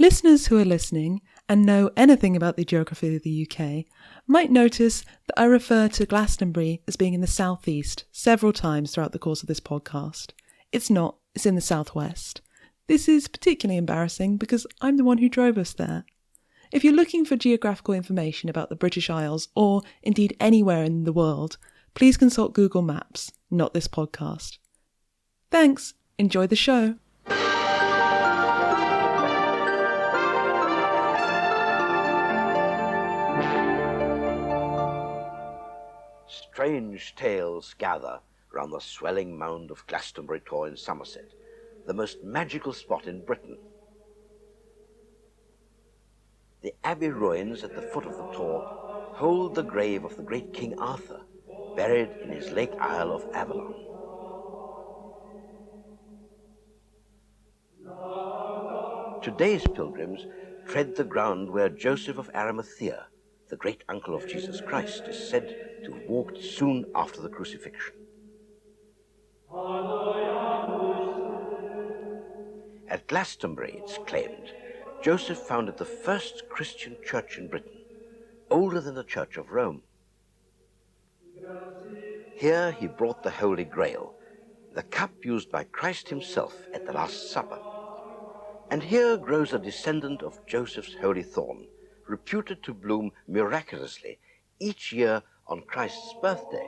Listeners who are listening and know anything about the geography of the UK might notice that I refer to Glastonbury as being in the southeast several times throughout the course of this podcast. It's not, it's in the southwest. This is particularly embarrassing because I'm the one who drove us there. If you're looking for geographical information about the British Isles, or indeed anywhere in the world, please consult Google Maps, not this podcast. Thanks. Enjoy the show. Strange tales gather round the swelling mound of Glastonbury Tor in Somerset, the most magical spot in Britain. The Abbey ruins at the foot of the Tor hold the grave of the great King Arthur, buried in his lake isle of Avalon. Today's pilgrims tread the ground where Joseph of Arimathea, the great uncle of Jesus Christ, is said to have walked soon after the crucifixion. At Glastonbury, it's claimed, Joseph founded the first Christian church in Britain, older than the Church of Rome. Here he brought the Holy Grail, the cup used by Christ himself at the Last Supper. And here grows a descendant of Joseph's holy thorn, reputed to bloom miraculously each year on Christ's birthday.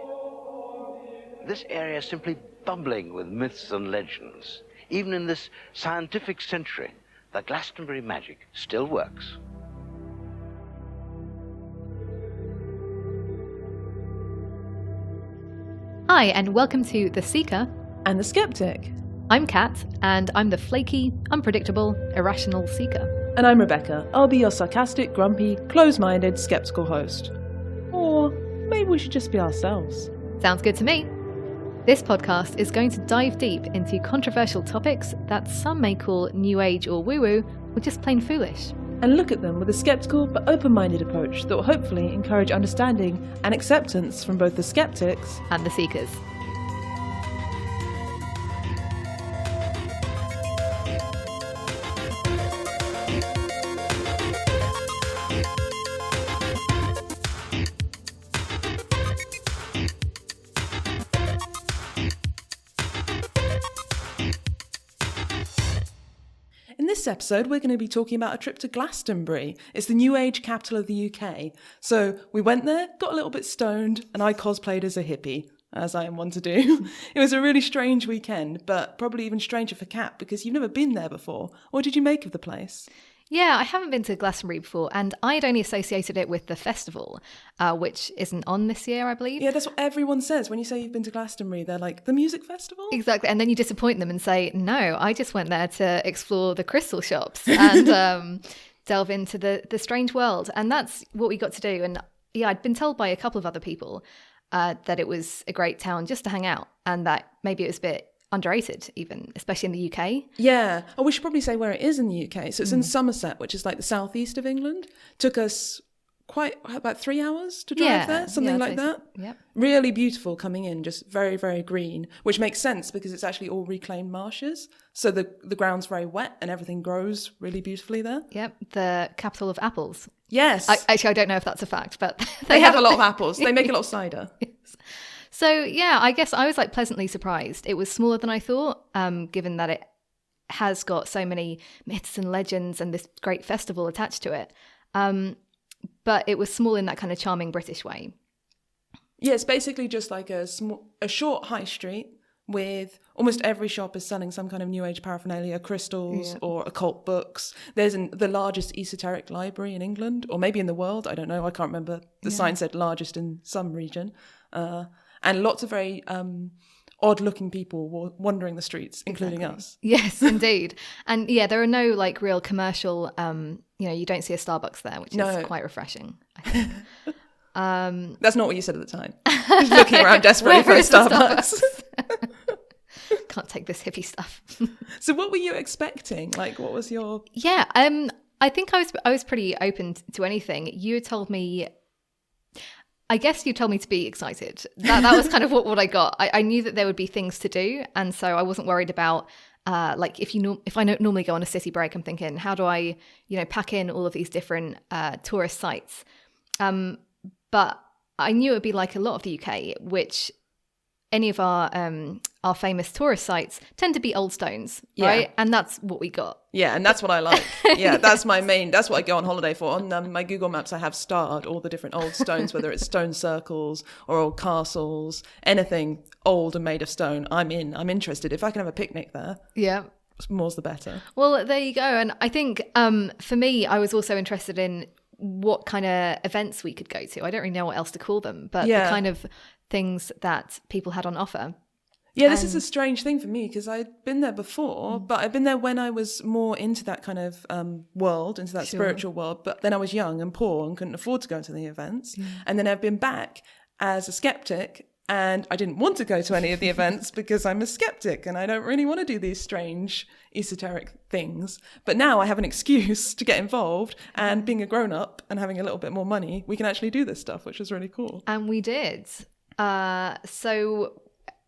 This area is simply bubbling with myths and legends. Even in this scientific century, the Glastonbury magic still works. Hi, and welcome to The Seeker And The Skeptic. I'm Kat, and I'm the flaky, unpredictable, irrational seeker. And I'm Rebecca. I'll be your sarcastic, grumpy, close-minded, skeptical host. Or maybe we should just be ourselves. Sounds good to me. This podcast is going to dive deep into controversial topics that some may call new age or woo-woo, or just plain foolish. And look at them with a skeptical but open-minded approach that will hopefully encourage understanding and acceptance from both the skeptics And the seekers. In this episode, we're going to be talking about a trip to Glastonbury. It's the New Age capital of the UK. So we went there, got a little bit stoned, and I cosplayed as a hippie, as I am one to do. It was a really strange weekend, but probably even stranger for Kat because you've never been there before. What did you make of the place? Yeah, I haven't been to Glastonbury before, and I'd only associated it with the festival, which isn't on this year, I believe. Yeah, that's what everyone says. When you say you've been to Glastonbury, they're like, the music festival? Exactly, and then you disappoint them and say, no, I just went there to explore the crystal shops and delve into the strange world. And that's what we got to do. And yeah, I'd been told by a couple of other people that it was a great town just to hang out, and that maybe it was a bit underrated even, especially in the UK. Yeah. Oh, we should probably say where it is in the UK. So it's in Somerset, which is like the southeast of England. Took us about 3 hours to drive there, something like that. Yep. Really beautiful coming in, just very, very green, which makes sense because it's actually all reclaimed marshes. So the ground's very wet and everything grows really beautifully there. Yep. The capital of apples. Yes. I don't know if that's a fact, but they have a lot of apples. They make a lot of cider. Yes. So yeah, I guess I was like pleasantly surprised. It was smaller than I thought, given that it has got so many myths and legends and this great festival attached to it. But it was small in that kind of charming British way. Yeah, it's basically just like a short high street with almost every shop is selling some kind of new age paraphernalia, crystals or occult books. There's the largest esoteric library in England, or maybe in the world. I don't know. I can't remember. The sign said largest in some region. And lots of very odd-looking people wandering the streets, including us. Yes, indeed. And yeah, there are no like real commercial, you don't see a Starbucks there, which is quite refreshing, I think. That's not what you said at the time. Just looking around desperately for a Starbucks. Can't take this hippie stuff. So what were you expecting? Like, what was your... Yeah, I think I was pretty open to anything. You had told me... I guess you told me to be excited. That was kind of what I got. I knew that there would be things to do, and so I wasn't worried about like if I normally go on a city break, I'm thinking, how do I, pack in all of these different tourist sites? But I knew it would be like a lot of the UK, which any of our famous tourist sites tend to be old stones, right? And that's what we got. Yeah, and that's what I like. Yeah, that's that's what I go on holiday for. On my Google Maps, I have starred all the different old stones, whether it's stone circles or old castles, anything old and made of stone. I'm interested. If I can have a picnic there, more's the better. Well, there you go. And I think for me, I was also interested in what kind of events we could go to. I don't really know what else to call them, but the kind of things that people had on offer. Yeah, this is a strange thing for me because I'd been there before, but I'd been there when I was more into that kind of world, into that spiritual world. But then I was young and poor and couldn't afford to go to the events. And then I've been back as a skeptic, and I didn't want to go to any of the events because I'm a skeptic and I don't really want to do these strange esoteric things. But now I have an excuse to get involved, and being a grown-up and having a little bit more money, we can actually do this stuff, which is really cool. And we did. So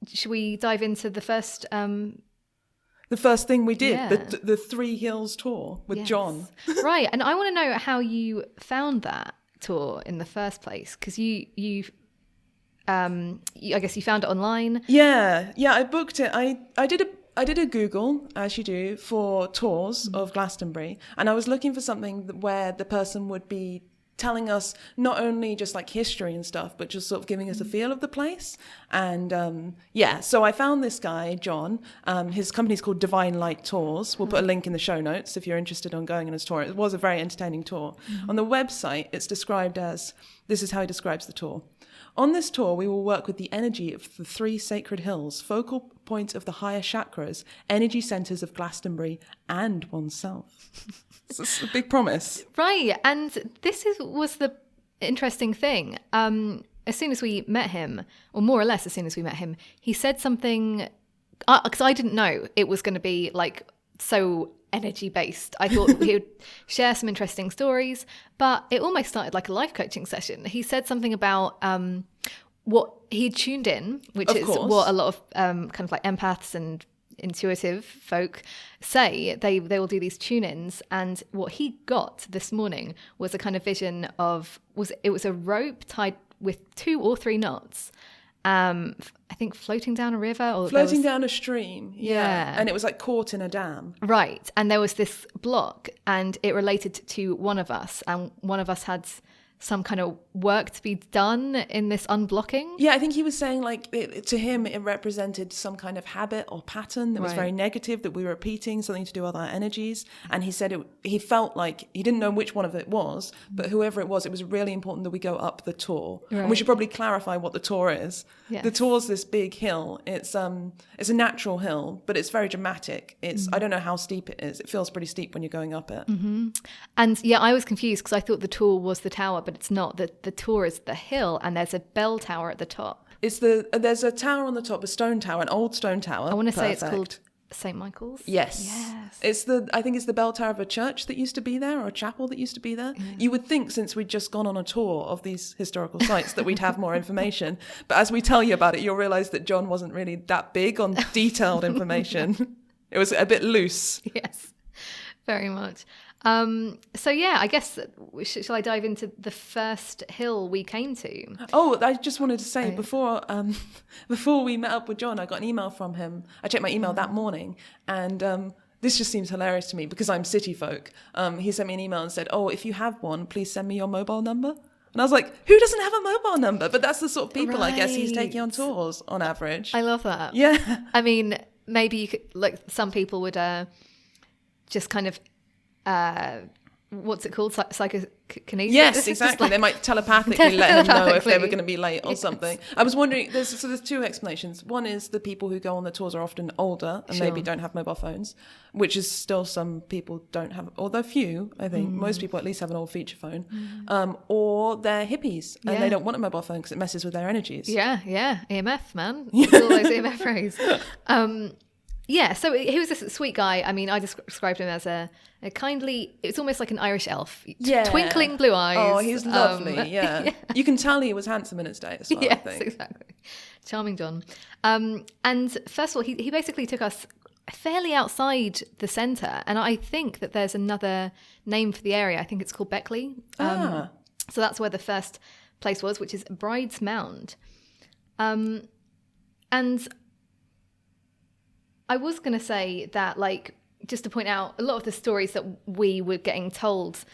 should we dive into the first... The first thing we did, the Three Hills tour with John. Right, and I want to know how you found that tour in the first place, because you I guess you found it online. Yeah, I booked it. I did a Google, as you do, for tours of Glastonbury, and I was looking for something where the person would be telling us not only just like history and stuff, but just sort of giving us a feel of the place. And so I found this guy, John. His company's called Divine Light Tours. We'll put a link in the show notes if you're interested on going on his tour. It was a very entertaining tour. On the website, it's described as, this is how he describes the tour. On this tour, we will work with the energy of the three sacred hills, focal points of the higher chakras, energy centres of Glastonbury, and oneself. It's a big promise. Right, and this was the interesting thing. As soon as we met him, or more or less as soon as we met him, he said something, because I didn't know it was going to be like so energy based. I thought he would share some interesting stories, but it almost started like a life coaching session. He said something about what he tuned in, which is what a lot of kind of like empaths and intuitive folk say. They will do these tune-ins, and what he got this morning was a kind of vision of it was a rope tied with 2 or 3 knots. I think floating down a river or floating down a stream. Yeah. And it was like caught in a dam. Right. And there was this block, and it related to one of us, and one of us had some kind of work to be done in this unblocking. Yeah, I think he was saying like to him it represented some kind of habit or pattern that was very negative that we were repeating, something to do with our energies. And he said he felt like he didn't know which one of it was, but whoever it was really important that we go up the Tor. Right. And we should probably clarify what the Tor is. Yes. The Tor's this big hill. It's a natural hill, but it's very dramatic. I don't know how steep it is. It feels pretty steep when you're going up it. Mm-hmm. And I was confused because I thought the Tor was the tower, but it's not. The Tor is the hill, and there's a bell tower at the top. There's a tower on the top, a stone tower, an old stone tower. I want to say it's called St. Michael's. Yes. I think it's the bell tower of a church that used to be there, or a chapel that used to be there. Yeah. You would think, since we'd just gone on a tour of these historical sites, that we'd have more information. But as we tell you about it, you'll realise that John wasn't really that big on detailed information. It was a bit loose. Yes, very much. I guess, shall I dive into the first hill we came to? Oh, I just wanted to say, before we met up with John, I got an email from him. I checked my email that morning, and this just seems hilarious to me because I'm city folk. He sent me an email and said, "Oh, if you have one, please send me your mobile number." And I was like, who doesn't have a mobile number? But that's the sort of people, I guess, he's taking on tours on average. I love that. Yeah. I mean, maybe you could, like, some people would just kind of what's it called? Psychokinesis? Yes, exactly. They might telepathically let him know if they were going to be late or something. I was wondering, there's 2 explanations. One is the people who go on the tours are often older and maybe don't have mobile phones, which is still some people don't have, although few, I think. Most people at least have an old feature phone. Or they're hippies and they don't want a mobile phone because it messes with their energies. Yeah. EMF, man. It's all those EMF rays. So he was this sweet guy. I mean, I described him as a kindly, it's almost like an Irish elf. Yeah. Twinkling blue eyes. Oh, he's lovely, yeah. You can tell he was handsome in his day as well, I think. Yes, exactly. Charming John. And first of all, he basically took us fairly outside the centre. And I think that there's another name for the area. I think it's called Beckley. So that's where the first place was, which is Bride's Mound. And I was going to say that, like, just to point out, a lot of the stories that we were getting told,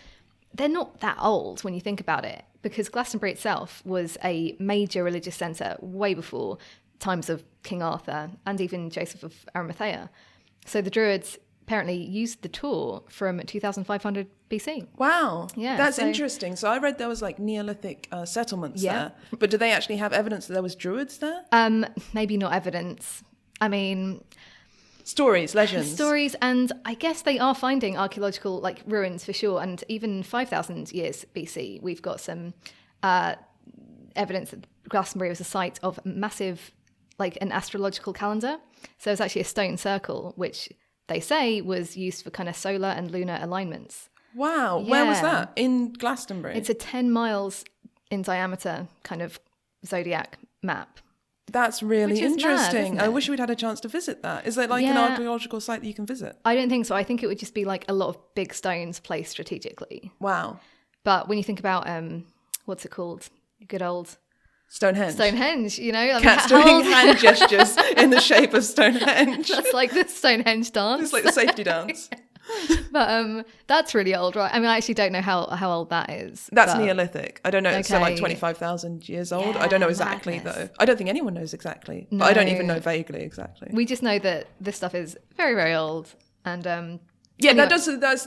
they're not that old when you think about it, because Glastonbury itself was a major religious centre way before times of King Arthur and even Joseph of Arimathea. So the Druids apparently used the Tor from 2500 BC. Wow. Yeah, That's so- interesting. So I read there was like Neolithic settlements Yeah. there. But do they actually have evidence that there was Druids there? Maybe not evidence. I mean, Stories, legends. stories, and I guess they are finding archaeological like ruins for sure. And even 5,000 years BC, we've got some evidence that Glastonbury was a site of massive, like an astrological calendar. So there's actually a stone circle, which they say was used for kind of solar and lunar alignments. Wow. Where was Yeah. that? In Glastonbury? It's a 10 miles in diameter kind of zodiac map. That's really Which is mad, interesting. isn't I it? wish we'd had a chance to visit that. Is there like an Yeah. archaeological site that you can visit? I don't think so. I think it would just be like a lot of big stones placed strategically. Wow. But when you think about, what's it called? Good old Stonehenge. Stonehenge, you know? I mean, Cats how doing old- hand gestures in the shape of Stonehenge. That's like the Stonehenge dance. It's like the safety dance. But that's really old, right? I mean, I actually don't know how old that is. That's but- Neolithic. I don't know. So like Okay. 25,000 years old. Yeah, I don't know exactly madness. though. I don't think anyone knows exactly. But I don't even No. know vaguely exactly. We just know that this stuff is very, very old. And Yeah, anyway.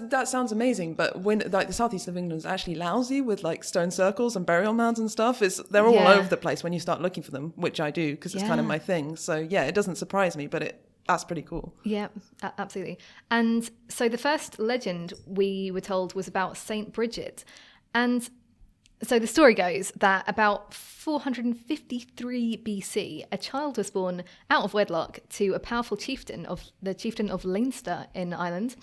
that sounds amazing. But when like the southeast of England is actually lousy with like stone circles and burial mounds and stuff, they're all Yeah. over the place when you start looking for them, which I do because it's kind of Yeah. my thing. So yeah, it doesn't surprise me, but that's pretty cool. Yeah, absolutely. And so the first legend we were told was about Saint Bridget. And so the story goes that about 453 BC, a child was born out of wedlock to a powerful chieftain of Leinster in Ireland,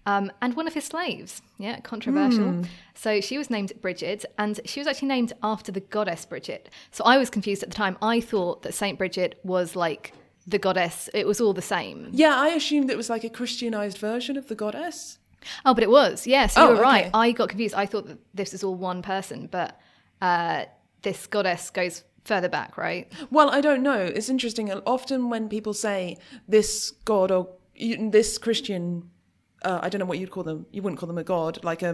and one of his slaves. Yeah, controversial. So she was named Bridget, and she was actually named after the goddess Bridget. So I was confused at the time. I thought that Saint Bridget was like the goddess. It was all the same. Yeah, I assumed it was like a Christianized version of the goddess. Oh, but it was. Yes, you Oh, were right. okay. I got confused. I thought that this is all one person, but this goddess goes further back, right? Well, I don't know. It's interesting. Often when people say this god or this Christian, I don't know what you'd call them. You wouldn't call them a god, like a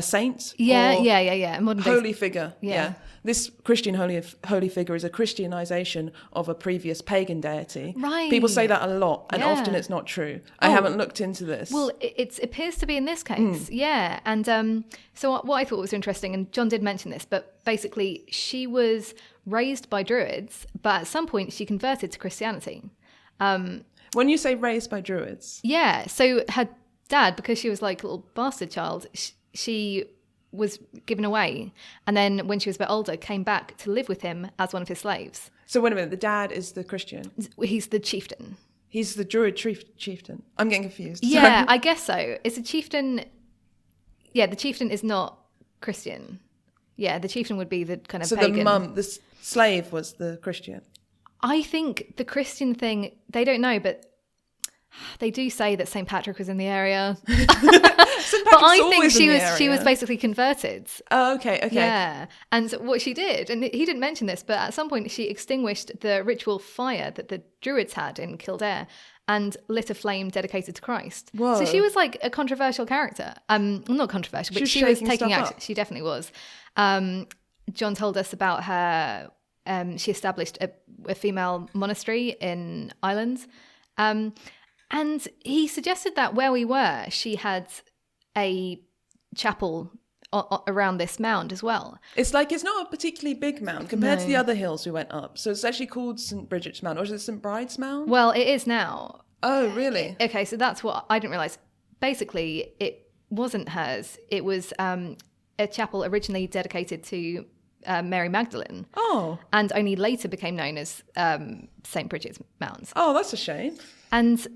saint. Yeah, or yeah. A modern day. Holy figure. Yeah. This Christian holy figure is a Christianization of a previous pagan deity. Right. People say that a lot, and Yeah. often it's not true. I Oh. haven't looked into this. Well, it appears to be in this case, yeah. And so what I thought was interesting, and John did mention this, but basically she was raised by Druids, but at some point she converted to Christianity. When you say raised by Druids, Yeah, so her dad, because she was like a little bastard child, she was given away, and then when she was a bit older, came back to live with him as one of his slaves. so wait a minute, the dad is the Christian. He's the chieftain. He's the Druid chieftain. I'm getting confused. Yeah, Sorry. I guess so. It's a chieftain. Yeah, the chieftain is not Christian. Yeah, the chieftain would be the kind of So pagan. the slave was the Christian. I think the Christian thing, they don't know, but they do say that St. Patrick was in the area. But I think she was basically converted. Oh, okay. Yeah. And what she did, and he didn't mention this, but at some point she extinguished the ritual fire that the Druids had in Kildare and lit a flame dedicated to Christ. Whoa. So she was like a controversial character. Not controversial, but was she was shaking taking stuff action. up. She definitely was. John told us about her. She established a female monastery in Ireland. And he suggested that where we were, she had a chapel around this mound as well. It's like it's not a particularly big mound compared to No. the other hills we went up. So it's actually called St. Bridget's Mound, or is it St. Bride's Mound? Well, it is now. Oh, really? Okay, so that's what I didn't realise. Basically, it wasn't hers. It was a chapel originally dedicated to Mary Magdalene, Oh, and only later became known as St. Bridget's Mound. oh, that's a shame. And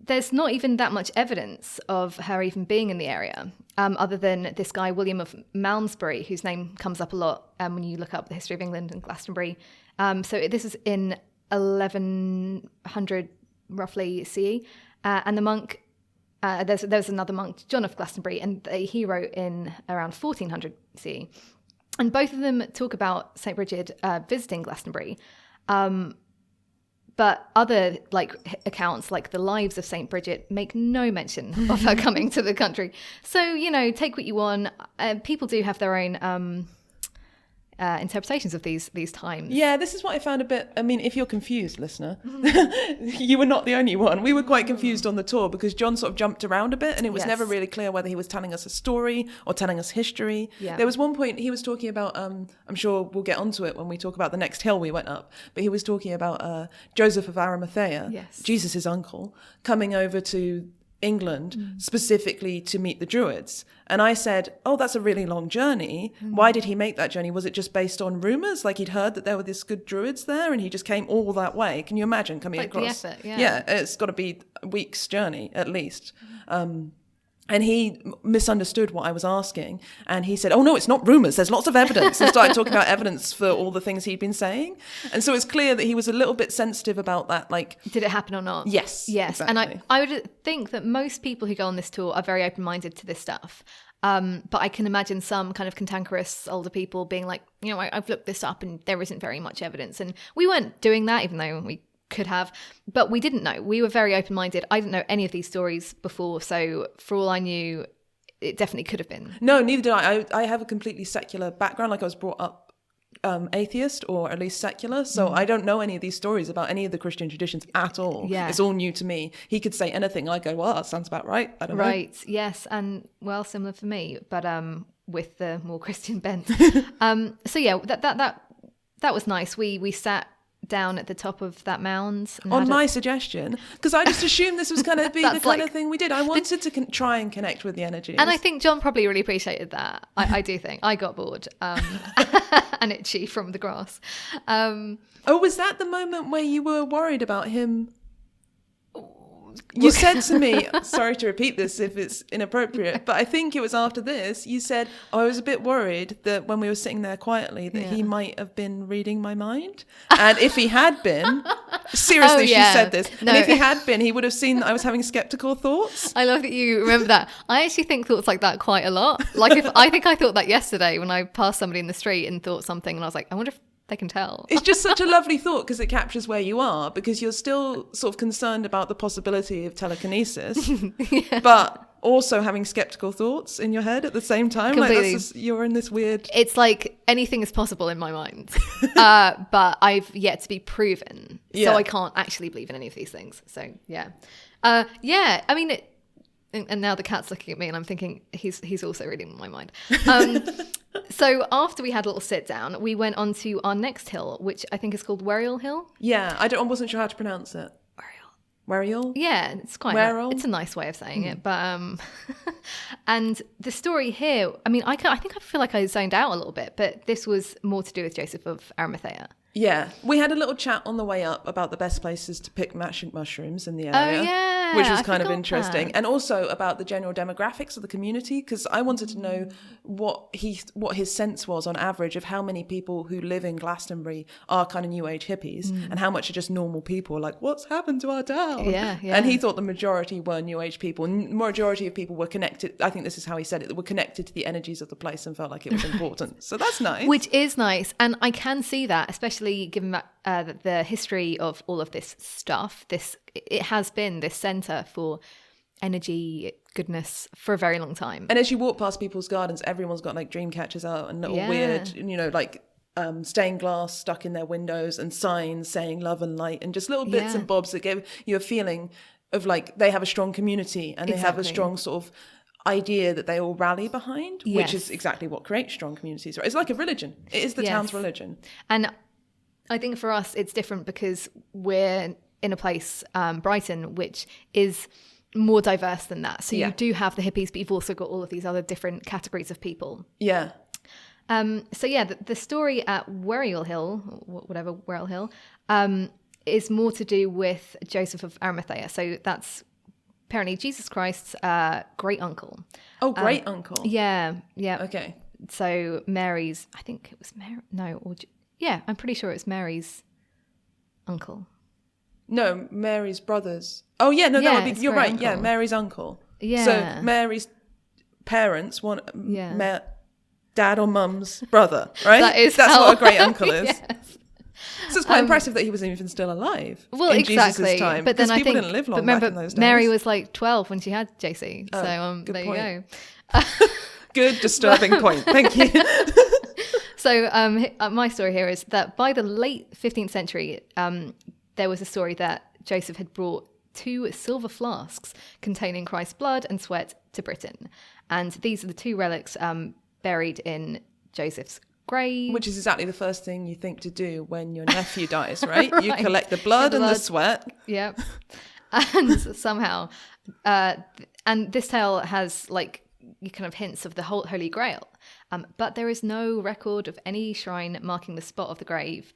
there's not even that much evidence of her even being in the area, other than this guy, William of Malmesbury, whose name comes up a lot when you look up the history of England and Glastonbury. So this is in 1100, roughly, CE. And the monk, there's another monk, John of Glastonbury, and he wrote in around 1400 CE. And both of them talk about St. Bridget visiting Glastonbury. But other accounts, like the Lives of St. Bridget, make no mention of her coming to the country. So, take what you want. People do have their own interpretations of these times. Yeah, this is what I found a bit. I mean, if you're confused, listener, you were not the only one. We were quite confused on the tour because John sort of jumped around a bit, and it was never really clear whether he was telling us a story or telling us history. Yeah. There was one point he was talking about, I'm sure we'll get onto it when we talk about the next hill we went up, but he was talking about Joseph of Arimathea, Jesus' uncle, coming over to England specifically to meet the Druids. And I said, oh, that's a really long journey. Why did he make that journey? Was it just based on rumours? Like he'd heard that there were these good Druids there and he just came all that way. Can you imagine coming across? The effort, yeah, it's got to be a week's journey at least. And he misunderstood what I was asking. And he said, oh, no, it's not rumours. There's lots of evidence. And started talking about evidence for all the things he'd been saying. And so it's clear that he was a little bit sensitive about that. Like, did it happen or not? Yes. Exactly. And I would think that most people who go on this tour are very open-minded to this stuff. But I can imagine some kind of cantankerous older people being like, I've looked this up and there isn't very much evidence. And we weren't doing that, even though we could have, but we didn't know. We were very open-minded. I didn't know any of these stories before, so for all I knew, it definitely could have been. No, neither did I. I have a completely secular background. Like I was brought up atheist, or at least secular, so I don't know any of these stories about any of the Christian traditions at all. Yeah. It's all new to me. He could say anything, I go, well, that sounds about right. I don't know. Right, yes, and well, similar for me, but with the more Christian bent. So yeah, that was nice. We sat down at the top of that mound. On my suggestion, because I just assumed this was going to be the kind of thing we did. I wanted to try and connect with the energies. And I think John probably really appreciated that. I do think. I got bored and itchy from the grass. Was that the moment where you were worried about him? You said to me, sorry to repeat this if it's inappropriate, but I think it was after this, you said, I was a bit worried that when we were sitting there quietly that he might have been reading my mind. And if he had been, seriously, she said this. No. And if he had been, he would have seen that I was having skeptical thoughts. I love that you remember that. I actually think thoughts like that quite a lot. Like I think I thought that yesterday when I passed somebody in the street and thought something and I was like, I wonder if they can tell. It's just such a lovely thought because it captures where you are, because you're still sort of concerned about the possibility of telekinesis, but also having skeptical thoughts in your head at the same time. Completely. Like you're in this weird... It's like anything is possible in my mind, but I've yet to be proven. So I can't actually believe in any of these things. So yeah. I mean... And now the cat's looking at me and I'm thinking he's also reading my mind. So after we had a little sit down, we went on to our next hill, which I think is called Wariel Hill. Yeah, I wasn't sure how to pronounce it. Wariel? Yeah, it's quite it's a nice way of saying it. But and the story here, I mean, I feel like I zoned out a little bit, but this was more to do with Joseph of Arimathea. Yeah, we had a little chat on the way up about the best places to pick magic mushrooms in the area. Oh, yeah. Which was kind of interesting. And also about the general demographics of the community, because I wanted to know what his sense was on average of how many people who live in Glastonbury are kind of New Age hippies and how much are just normal people, like, what's happened to our town? Yeah. And he thought the majority were New Age people. And the majority of people were connected, I think this is how he said it, were connected to the energies of the place and felt like it was important. So that's nice. Which is nice. And I can see that, especially given that the history of all of this stuff, it has been this centre for energy, goodness for a very long time. And as you walk past people's gardens, everyone's got like dream catchers out and little weird, like stained glass stuck in their windows and signs saying love and light and just little bits and bobs that give you a feeling of like they have a strong community and they have a strong sort of idea that they all rally behind, which is exactly what creates strong communities. Right? It's like a religion. It is the town's religion. And I think for us, it's different because we're in a place, Brighton, which is more diverse than that. So you do have the hippies, but you've also got all of these other different categories of people. Yeah. The story at Wariel Hill, whatever Wariel Hill, is more to do with Joseph of Arimathea. So that's apparently Jesus Christ's great uncle. Oh, great uncle. Yeah. Okay. So Mary's, I think it was Mary. No, I'm pretty sure it's Mary's uncle. No, Mary's brothers. Oh, yeah, no, Yeah, that would it's be, you're great right, uncle. yeah, Mary's uncle. Yeah. So Mary's parents, dad or mum's brother, right? That's what a great uncle is. Yes. So it's quite impressive that he was even still alive Well, in exactly. Jesus' time. But then I people think, didn't live long but remember, back in those days. Mary was like 12 when she had JC. Oh, So good there point. you go. Good, disturbing point. Thank you. So my story here is that by the late 15th century, there was a story that Joseph had brought 2 silver flasks containing Christ's blood and sweat to Britain. And these are the 2 relics buried in Joseph's grave. Which is exactly the first thing you think to do when your nephew dies, right? You Right. collect the blood and the sweat. Yep. And somehow, and this tale has like kind of hints of the whole Holy Grail, but there is no record of any shrine marking the spot of the grave,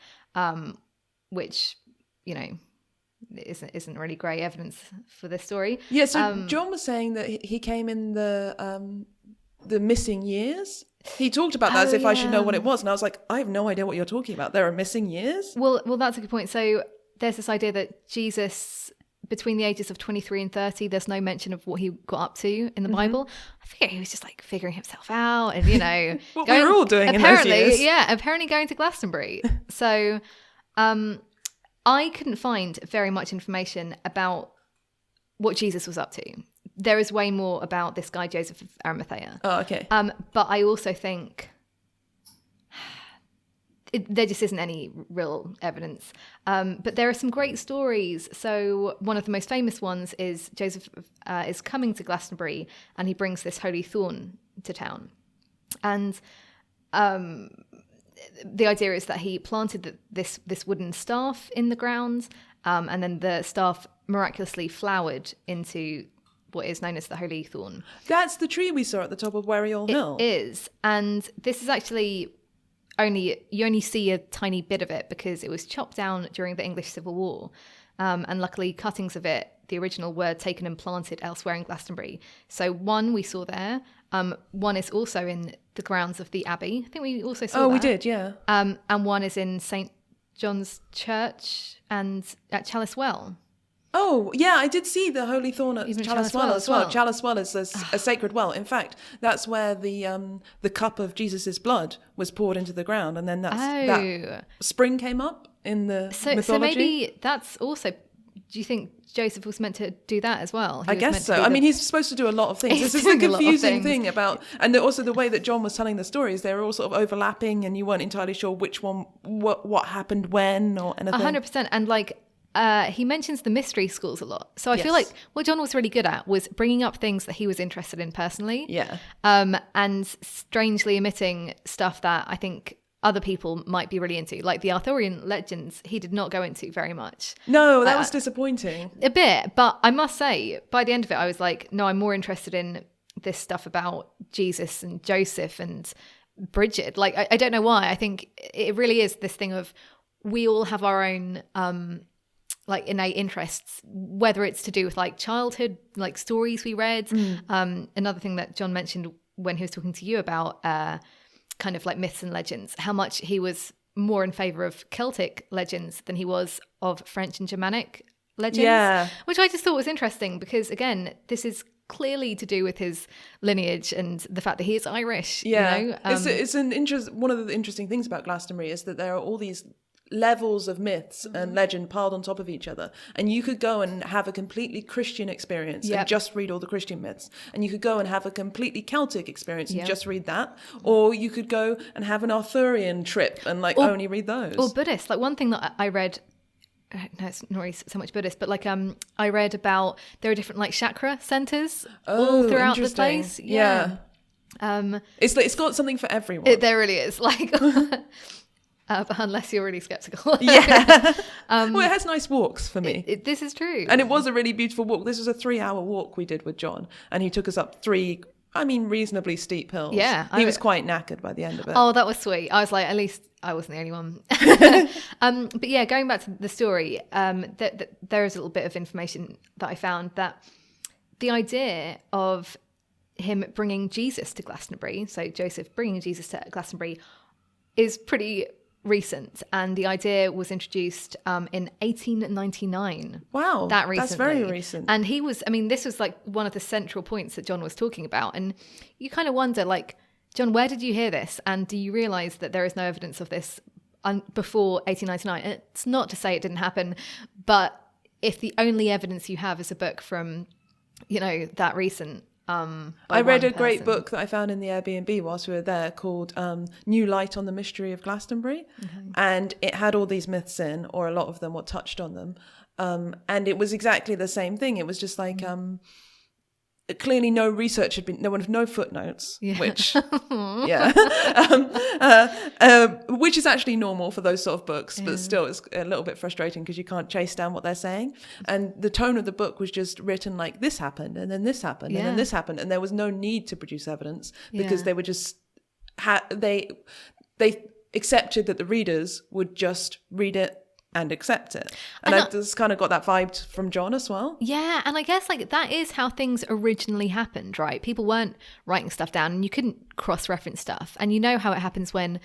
which, you know, isn't really great evidence for this story. Yeah, so John was saying that he came in the missing years. He talked about that as if I should know what it was, and I was like, I have no idea what you're talking about. There are missing years? Well, that's a good point. So there's this idea that Jesus, between the ages of 23 and 30, there's no mention of what he got up to in the Bible. I figure he was just like figuring himself out and, you know, what we were all doing in those years. Yeah, apparently going to Glastonbury. So I couldn't find very much information about what Jesus was up to. There is way more about this guy, Joseph of Arimathea. Oh, okay. But I also think there just isn't any real evidence. But there are some great stories. So one of the most famous ones is Joseph is coming to Glastonbury and he brings this holy thorn to town. And the idea is that he planted this wooden staff in the ground, and then the staff miraculously flowered into what is known as the Holy Thorn. That's the tree we saw at the top of Wariol Hill. It is. And this is actually you only see a tiny bit of it because it was chopped down during the English Civil War. And luckily cuttings of it, the original, were taken and planted elsewhere in Glastonbury. So one we saw there. One is also in the grounds of the Abbey. I think we also saw that. Oh, we did, yeah. And one is in St. John's Church and at Chalice Well. Oh, yeah, I did see the Holy Thorn at Even Chalice Well as well. Chalice Well is a sacred well. In fact, that's where the cup of Jesus' blood was poured into the ground, and then that spring came up in the mythology. So maybe that's also... Do you think Joseph was meant to do that as well? I guess so. I mean, he's supposed to do a lot of things. This is the confusing thing about... And also the way that John was telling the stories, they were all sort of overlapping, and you weren't entirely sure which one, what happened when or anything. 100%. And like... he mentions the mystery schools a lot. So I feel like what John was really good at was bringing up things that he was interested in personally. Yeah. And strangely omitting stuff that I think other people might be really into. Like the Arthurian Legends, he did not go into very much. No, that was disappointing. A bit. But I must say, by the end of it, I was like, no, I'm more interested in this stuff about Jesus and Joseph and Bridget. Like, I don't know why. I think it really is this thing of we all have our own... like innate interests, whether it's to do with like childhood, like stories we read. Another thing that John mentioned when he was talking to you about kind of like myths and legends, how much he was more in favor of Celtic legends than he was of French and Germanic legends, which I just thought was interesting because, again, this is clearly to do with his lineage and the fact that he is Irish. Yeah, you know? It's an one of the interesting things about Glastonbury is that there are all these levels of myths and legend piled on top of each other, and you could go and have a completely Christian experience and just read all the Christian myths, and you could go and have a completely Celtic experience and just read that, or you could go and have an Arthurian trip and like only read those, or Buddhist. Like one thing that I read, no, it's not really so much Buddhist, but like I read about there are different like chakra centers all throughout the place. It's got something for everyone. There really is, like unless you're really skeptical. Well, it has nice walks for me. This is true. And it was a really beautiful walk. This was a 3-hour walk we did with John, and he took us up 3, reasonably steep hills. Yeah. He was quite knackered by the end of it. Oh, that was sweet. I was like, at least I wasn't the only one. But yeah, going back to the story, there is a little bit of information that I found that the idea of him bringing Jesus to Glastonbury, so Joseph bringing Jesus to Glastonbury, is pretty recent, and the idea was introduced in 1899. Wow, that recently. That's very recent. And this was like one of the central points that John was talking about. And you kind of wonder, like, John, where did you hear this? And do you realize that there is no evidence of this before 1899? And it's not to say it didn't happen, but if the only evidence you have is a book from, that recent. I read a great book that I found in the Airbnb whilst we were there called New Light on the Mystery of Glastonbury. And it had all these myths in, or a lot of them, or touched on them. And it was exactly the same thing. It was just like... clearly no research had been, no footnotes, which which is actually normal for those sort of books, but still it's a little bit frustrating because you can't chase down what they're saying. And the tone of the book was just written like, this happened and then this happened and then this happened, and there was no need to produce evidence because they were just they accepted that the readers would just read it and accept it. And I just kind of got that vibe from John as well. Yeah, and I guess like that is how things originally happened, right? People weren't writing stuff down and you couldn't cross-reference stuff. And you know how it happens when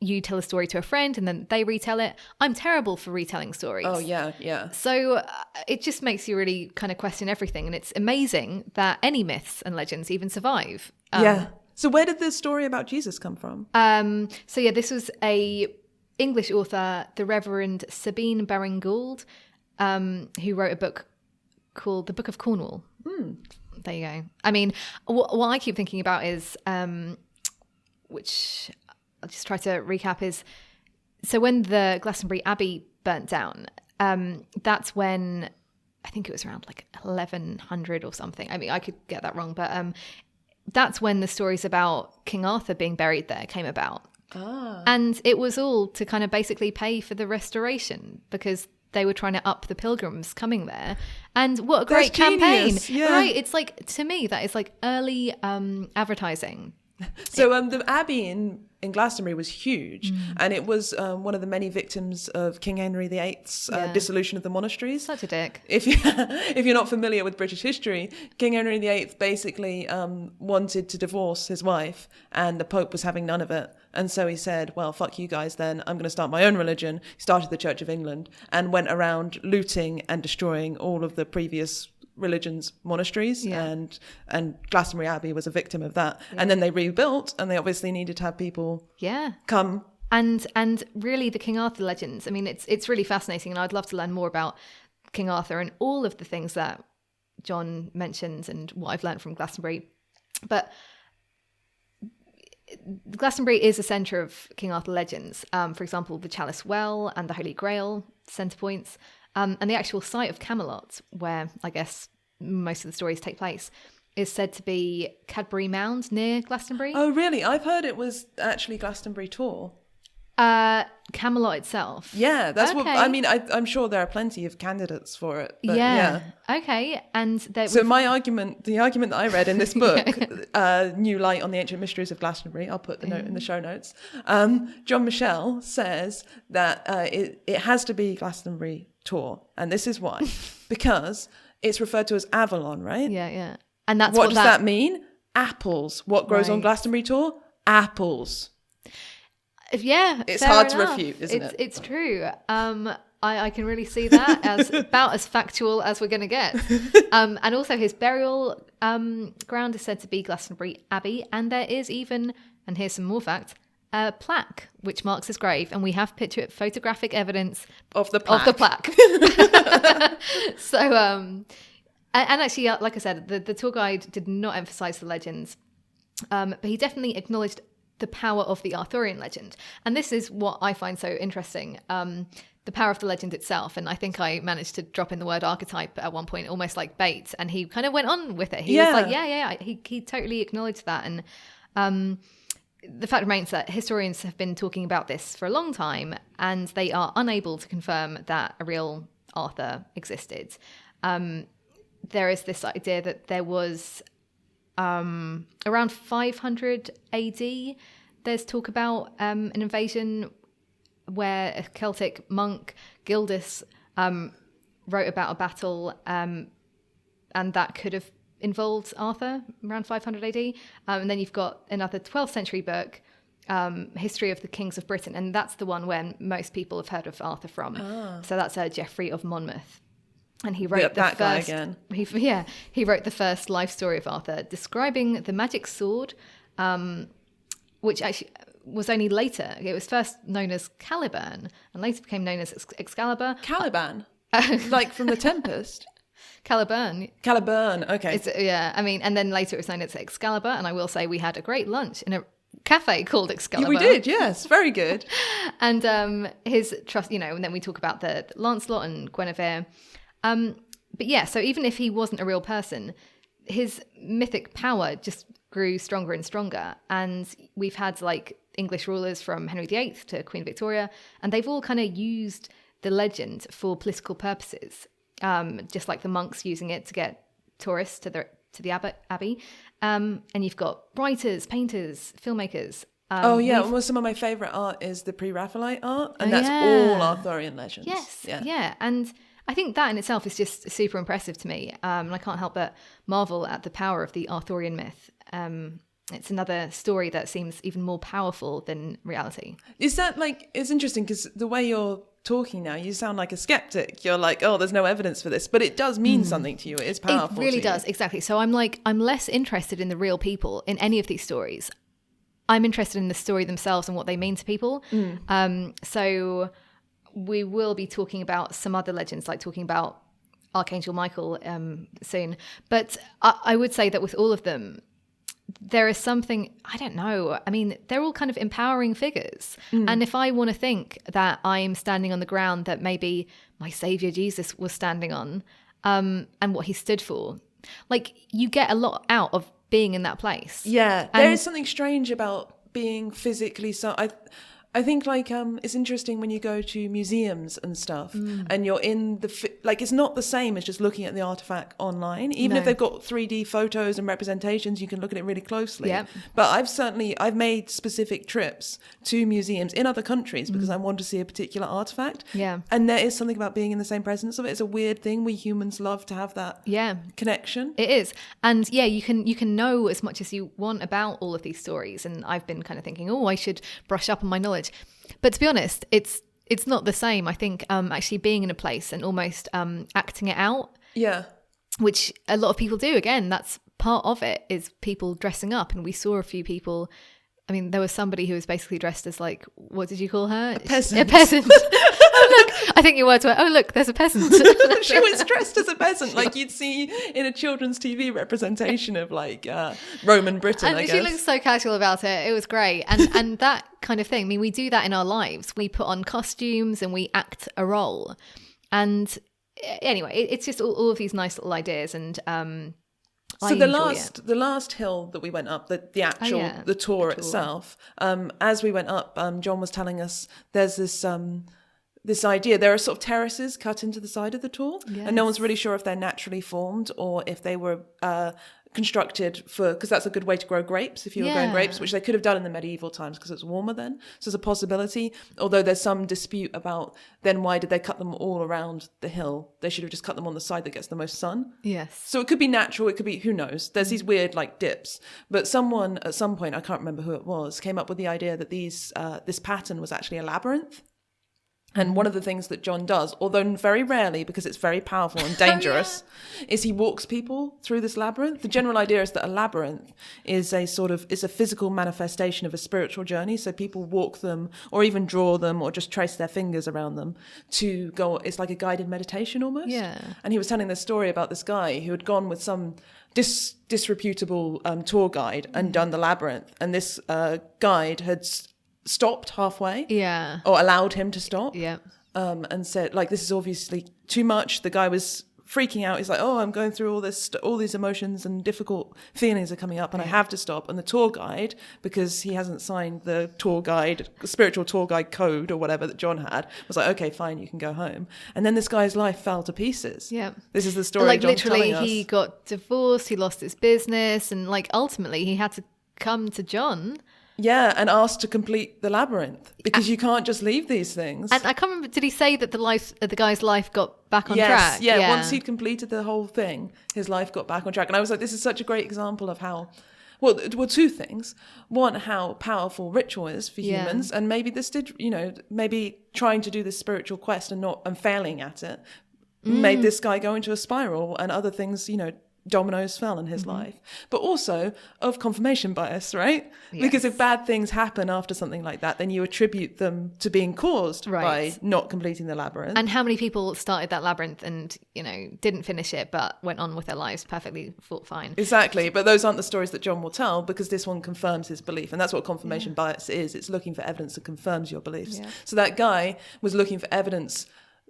you tell a story to a friend and then they retell it. I'm terrible for retelling stories. Oh, yeah. So it just makes you really kind of question everything. And it's amazing that any myths and legends even survive. So where did the story about Jesus come from? This was a English author, the Reverend Sabine Baring-Gould, who wrote a book called The Book of Cornwall. There you go. I mean, what I keep thinking about is, which I'll just try to recap, is so when the Glastonbury Abbey burnt down, that's when, I think it was around like 1100 or something. I mean, I could get that wrong, but that's when the stories about King Arthur being buried there came about. And it was all to kind of basically pay for the restoration because they were trying to up the pilgrims coming there. And what a great campaign. Right? It's like, to me, that is like early advertising. So the Abbey in Glastonbury was huge, and it was one of the many victims of King Henry VIII's dissolution of the monasteries. Such a dick. If you're not familiar with British history, King Henry VIII basically wanted to divorce his wife, and the Pope was having none of it. And so he said, well, fuck you guys then, I'm going to start my own religion. He started the Church of England and went around looting and destroying all of the previous religion's monasteries, and Glastonbury Abbey was a victim of that. And then they rebuilt, and they obviously needed to have people come. And really the King Arthur legends, I mean, it's really fascinating, and I'd love to learn more about King Arthur and all of the things that John mentions and what I've learned from Glastonbury. But Glastonbury is a centre of King Arthur legends. For example, the Chalice Well and the Holy Grail centre points. And the actual site of Camelot, where I guess most of the stories take place, is said to be Cadbury Mound near Glastonbury. Oh, really? I've heard it was actually Glastonbury Tor. Camelot itself. Yeah, that's what I mean. I'm sure there are plenty of candidates for it. But Okay. And so the argument that I read in this book, New Light on the Ancient Mysteries of Glastonbury, I'll put the note in the show notes. John Michel says that it has to be Glastonbury Tor, and this is why, because it's referred to as Avalon, right? Yeah. And that's what does that mean? Apples. What grows on Glastonbury Tor? Apples. Yeah, it's hard to refute, isn't it? It's true. I can really see that as about as factual as we're going to get. And also his burial ground is said to be Glastonbury Abbey, and there is even, and here's some more facts, a plaque which marks his grave, and we have photographic evidence of the plaque. So, and actually, like I said, the tour guide did not emphasize the legends, but he definitely acknowledged the power of the Arthurian legend. And this is what I find so interesting, the power of the legend itself. And I think I managed to drop in the word archetype at one point, almost like bait, and he kind of went on with it. He was like, he totally acknowledged that. And the fact remains that historians have been talking about this for a long time, and they are unable to confirm that a real Arthur existed. There is this idea that there was around 500 AD, there's talk about an invasion where a Celtic monk, Gildas, wrote about a battle, and that could have involved Arthur around 500 AD. And then you've got another 12th century book History of the Kings of Britain, and that's the one where most people have heard of Arthur from. So that's Geoffrey of Monmouth. And he wrote guy again. He wrote the first life story of Arthur, describing the magic sword, which actually was only later. It was first known as Caliban, and later became known as Excalibur. Caliban, like from the Tempest. Caliburn, okay. And then later it was known as Excalibur. And I will say we had a great lunch in a cafe called Excalibur. We did, yes, very good. And his trust, and then we talk about the Lancelot and Guinevere. But yeah, so even if he wasn't a real person, his mythic power just grew stronger and stronger. And we've had like English rulers from Henry VIII to Queen Victoria, and they've all kind of used the legend for political purposes. Just like the monks using it to get tourists to the abbey. And you've got writers, painters, filmmakers. Well, some of my favourite art is the pre-Raphaelite art, and that's all Arthurian Legends. Yes, yeah. And I think that in itself is just super impressive to me. And I can't help but marvel at the power of the Arthurian myth. It's another story that seems even more powerful than reality. Is that it's interesting because the way you're talking now, you sound like a skeptic. You're like, oh, there's no evidence for this, but it does mean something to you. It is powerful. It really does, exactly. So I'm less interested in the real people in any of these stories. I'm interested in the story themselves and what they mean to people. So we will be talking about some other legends, like talking about Archangel Michael soon. But I would say that with all of them, there is something, I don't know. I mean, they're all kind of empowering figures. And if I want to think that I'm standing on the ground that maybe my Savior Jesus was standing on, and what he stood for, you get a lot out of being in that place. Yeah, there is something strange about being physically. So I think it's interesting when you go to museums and stuff and you're in it's not the same as just looking at the artifact online. Even if they've got 3D photos and representations, you can look at it really closely. Yep. But I've made specific trips to museums in other countries because I want to see a particular artifact. Yeah. And there is something about being in the same presence of it. It's a weird thing. We humans love to have that connection. It is. And yeah, you can know as much as you want about all of these stories. And I've been kind of thinking, I should brush up on my knowledge. But to be honest, it's not the same. I think actually being in a place and almost acting it out. Yeah. Which a lot of people do. Again, that's part of it, is people dressing up. And we saw a few people. I mean, there was somebody who was basically dressed as what did you call her? A peasant. A peasant. Oh, look, I think your words were, oh, look, there's a peasant. She was dressed as a peasant, like you'd see in a children's TV representation of Roman Britain, and I guess. She looked so casual about it. It was great. And that kind of thing. I mean, we do that in our lives. We put on costumes and we act a role. And anyway, it's just all of these nice little ideas. And so the last hill that we went up, the tour itself, as we went up, John was telling us there's this idea. There are sort of terraces cut into the side of the Tor, and no one's really sure if they're naturally formed or if they were constructed because that's a good way to grow grapes if you were growing grapes, which they could have done in the medieval times because it's warmer then. So it's a possibility, although there's some dispute about then why did they cut them all around the hill? They should have just cut them on the side that gets the most sun. Yes. So it could be natural, it could be, who knows? There's these weird dips. But someone at some point, I can't remember who it was, came up with the idea that this pattern was actually a labyrinth. And one of the things that John does, although very rarely because it's very powerful and dangerous, is he walks people through this labyrinth. The general idea is that a labyrinth is a physical manifestation of a spiritual journey. So people walk them or even draw them or just trace their fingers around them to go. It's like a guided meditation almost. Yeah. And he was telling this story about this guy who had gone with some disreputable tour guide and done the labyrinth. And this guide had stopped halfway, or allowed him to stop, and said this is obviously too much. The guy was freaking out. He's like, oh, I'm going through all these emotions and difficult feelings are coming up and I have to stop. And the tour guide, because he hasn't signed the spiritual tour guide code or whatever that John had, was like, okay, fine, you can go home. And then this guy's life fell to pieces. This is the story John's literally telling us. He got divorced, he lost his business, and ultimately he had to come to John. Yeah, and asked to complete the labyrinth because you can't just leave these things. And I can't remember, did he say that the guy's life got back on track? Yeah, once he'd completed the whole thing, his life got back on track. And I was like, this is such a great example of how well, two things. One, how powerful ritual is for humans, and maybe this did, maybe trying to do this spiritual quest and failing at it made this guy go into a spiral, and other things, dominoes fell in his life. But also of confirmation bias, right? Yes. Because if bad things happen after something like that, then you attribute them to being caused by not completing the labyrinth. And how many people started that labyrinth and, didn't finish it, but went on with their lives perfectly fine. Exactly. But those aren't the stories that John will tell, because this one confirms his belief. And that's what confirmation bias is. It's looking for evidence that confirms your beliefs. Yeah. So that guy was looking for evidence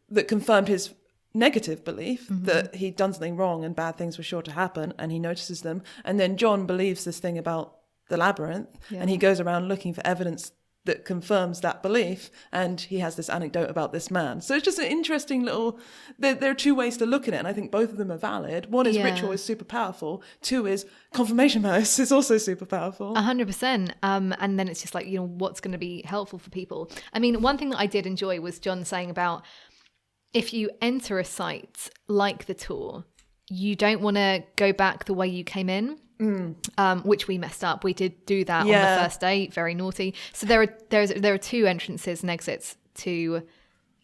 that confirmed his negative belief that he'd done something wrong and bad things were sure to happen, and he notices them. And then John believes this thing about the labyrinth, and he goes around looking for evidence that confirms that belief, and he has this anecdote about this man. So it's just an interesting little... There are two ways to look at it, and I think both of them are valid. One is ritual is super powerful. Two is confirmation bias is also super powerful. 100%. And then it's just like, what's going to be helpful for people. I mean, one thing that I did enjoy was John saying about, if you enter a site like the Tor, you don't want to go back the way you came in, which we messed up. We did do that on the first day, very naughty. So there are two entrances and exits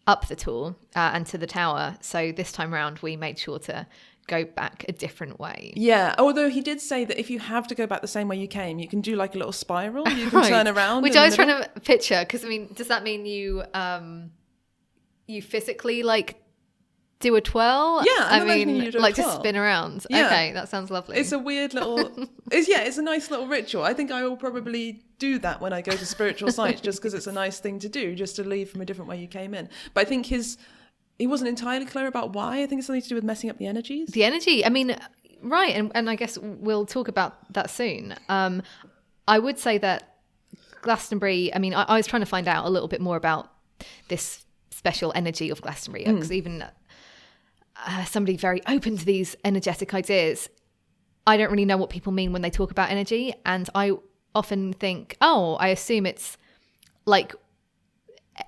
up the Tor and to the tower. So this time around, we made sure to go back a different way. Yeah, although he did say that if you have to go back the same way you came, you can do like a little spiral. You can turn around. Which I was trying to picture, because I mean, does that mean you physically like do a twirl? Yeah, I mean, like to spin around. Yeah. Okay, that sounds lovely. It's a weird little... it's a nice little ritual. I think I will probably do that when I go to spiritual sites, just because it's a nice thing to do, just to leave from a different way you came in. But I think he wasn't entirely clear about why. I think it's something to do with messing up the energies. The energy, I mean, right, and I guess we'll talk about that soon. I would say that Glastonbury, I mean, I was trying to find out a little bit more about this special energy of Glastonbury, because even somebody very open to these energetic ideas, I don't really know what people mean when they talk about energy, and I often think, I assume it's like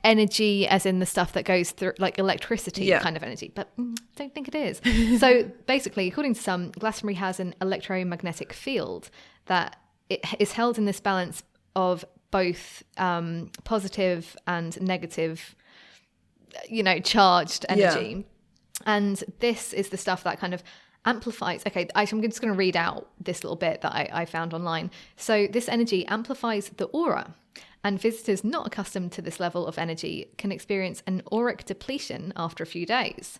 energy as in the stuff that goes through, like electricity kind of energy, but I don't think it is. So basically, according to some, Glastonbury has an electromagnetic field that it is held in this balance of both positive and negative, charged energy. And this is the stuff that kind of amplifies. Okay, I'm just going to read out this little bit that I found online. So this energy amplifies the aura, and visitors not accustomed to this level of energy can experience an auric depletion after a few days.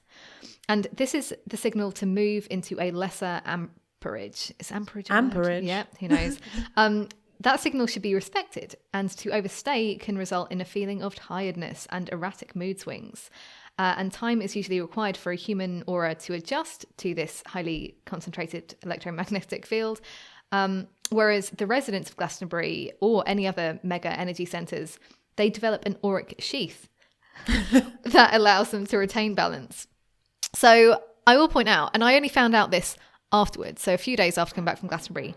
And this is the signal to move into a lesser amperage. Is amperage? Amperage. Yeah, who knows? That signal should be respected, and to overstay can result in a feeling of tiredness and erratic mood swings. And time is usually required for a human aura to adjust to this highly concentrated electromagnetic field. Whereas the residents of Glastonbury or any other mega energy centres, they develop an auric sheath that allows them to retain balance. So I will point out, and I only found out this afterwards, so a few days after coming back from Glastonbury,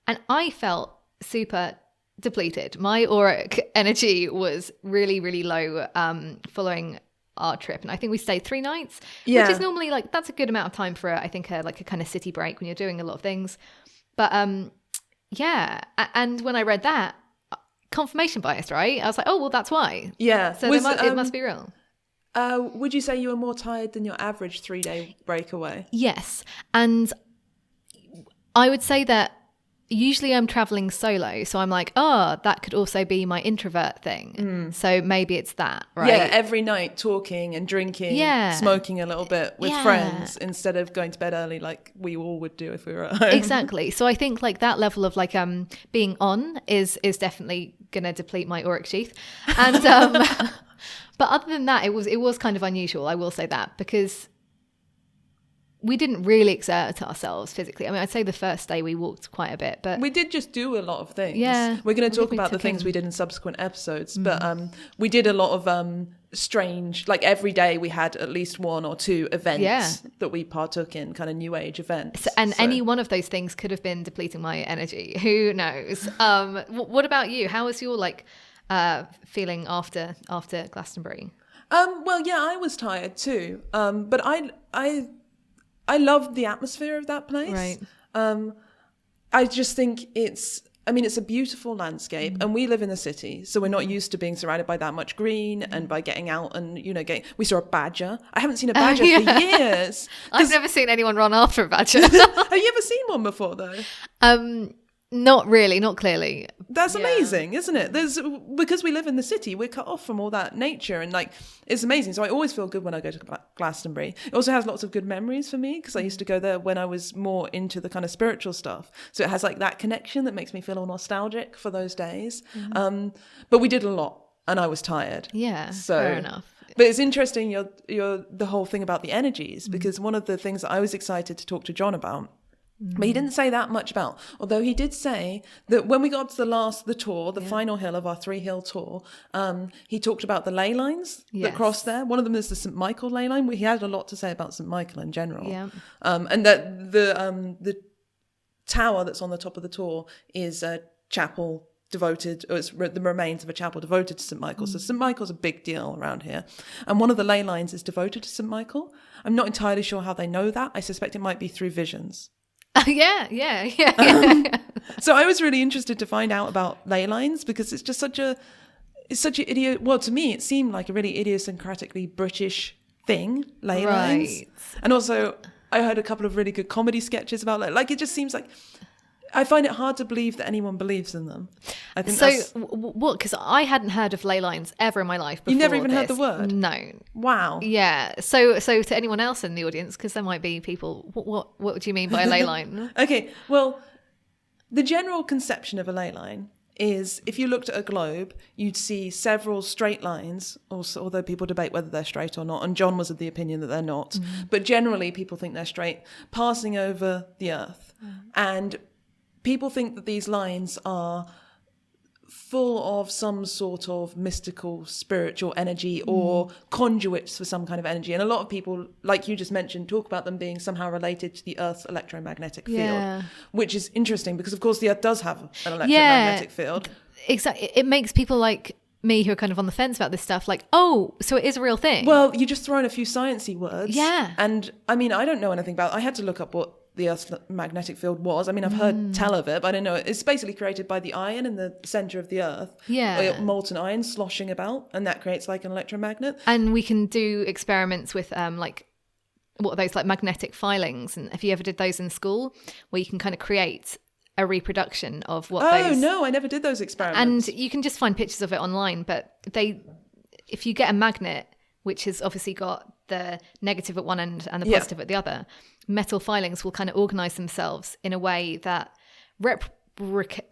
and I felt super depleted. My auric energy was really, really low following our trip, and I think we stayed 3 nights, which is normally like, that's a good amount of time for a kind of city break when you're doing a lot of things. But and when I read that, confirmation bias, right? I was like, oh well, that's why. Yeah, so it must be real. Would you say you were more tired than your average 3-day breakaway? Yes, and I would say that usually I'm traveling solo, so I'm like, that could also be my introvert thing. So maybe it's that, right? Yeah, every night talking and drinking, smoking a little bit with friends instead of going to bed early like we all would do if we were at home. Exactly. So I think like that level of like being on is definitely gonna deplete my auric sheath. And but other than that, it was kind of unusual, I will say that, because we didn't really exert ourselves physically. I mean, I'd say the first day we walked quite a bit, but we did just do a lot of things. Yeah, we're going to talk about the things we did in subsequent episodes, but we did a lot of strange, like every day we had at least 1 or 2 events that we partook in, kind of new age events. So any one of those things could have been depleting my energy. Who knows? What about you? How was your feeling after Glastonbury? Well, yeah, I was tired too. But I loved the atmosphere of that place. Right. I just think it's a beautiful landscape, and we live in the city, so we're not used to being surrounded by that much green and by getting out and, we saw a badger. I haven't seen a badger for years. I've never seen anyone run after a badger. Have you ever seen one before, though? Not really, not clearly. That's amazing, isn't it? Because we live in the city, we're cut off from all that nature, and it's amazing. So I always feel good when I go to Glastonbury. It also has lots of good memories for me, because I used to go there when I was more into the kind of spiritual stuff. So it has that connection that makes me feel all nostalgic for those days. But we did a lot, and I was tired. Yeah, so, fair enough. But it's interesting, the whole thing about the energies, because one of the things that I was excited to talk to John about, but he didn't say that much about, although he did say that when we got to the tour, the final hill of our 3-hill tour, he talked about the ley lines that cross there. One of them is the St. Michael ley line. He had a lot to say about St. Michael in general. Yeah. And that the tower that's on the top of the Tor is a chapel devoted, or it's the remains of a chapel devoted to St. Michael. So St. Michael's a big deal around here. And one of the ley lines is devoted to St. Michael. I'm not entirely sure how they know that. I suspect it might be through visions. Yeah. So I was really interested to find out about ley lines, because it's just such an idiot. Well, to me, it seemed like a really idiosyncratically British thing, ley lines. And also, I heard a couple of really good comedy sketches about it just seems like, I find it hard to believe that anyone believes in them. I think what? Because I hadn't heard of ley lines ever in my life before. You never even heard the word? No. Wow. Yeah. So to anyone else in the audience, because there might be people, what do you mean by a ley line? Okay. Well, the general conception of a ley line is, if you looked at a globe, you'd see several straight lines, also, although people debate whether they're straight or not, and John was of the opinion that they're not. But generally, people think they're straight, passing over the Earth. And people think that these lines are full of some sort of mystical, spiritual energy, or conduits for some kind of energy. And a lot of people, like you just mentioned, talk about them being somehow related to the Earth's electromagnetic field, which is interesting because, of course, the Earth does have an electromagnetic field. Exactly. It makes people like me who are kind of on the fence about this stuff like, oh, so it is a real thing. Well, you just throw in a few sciencey words. Yeah. And I mean, I don't know anything about it. I had to look up what the Earth's magnetic field was. I mean, I've heard tell of it, but I don't know. It's basically created by the iron in the center of the Earth. Yeah. Molten iron sloshing about, and that creates an electromagnet. And we can do experiments with what are those, magnetic filings? And if you ever did those in school, where you can kind of create a reproduction of what those... Oh, no, I never did those experiments. And you can just find pictures of it online, but if you get a magnet, which has obviously got the negative at one end and the positive at the other, metal filings will kind of organize themselves in a way that replicates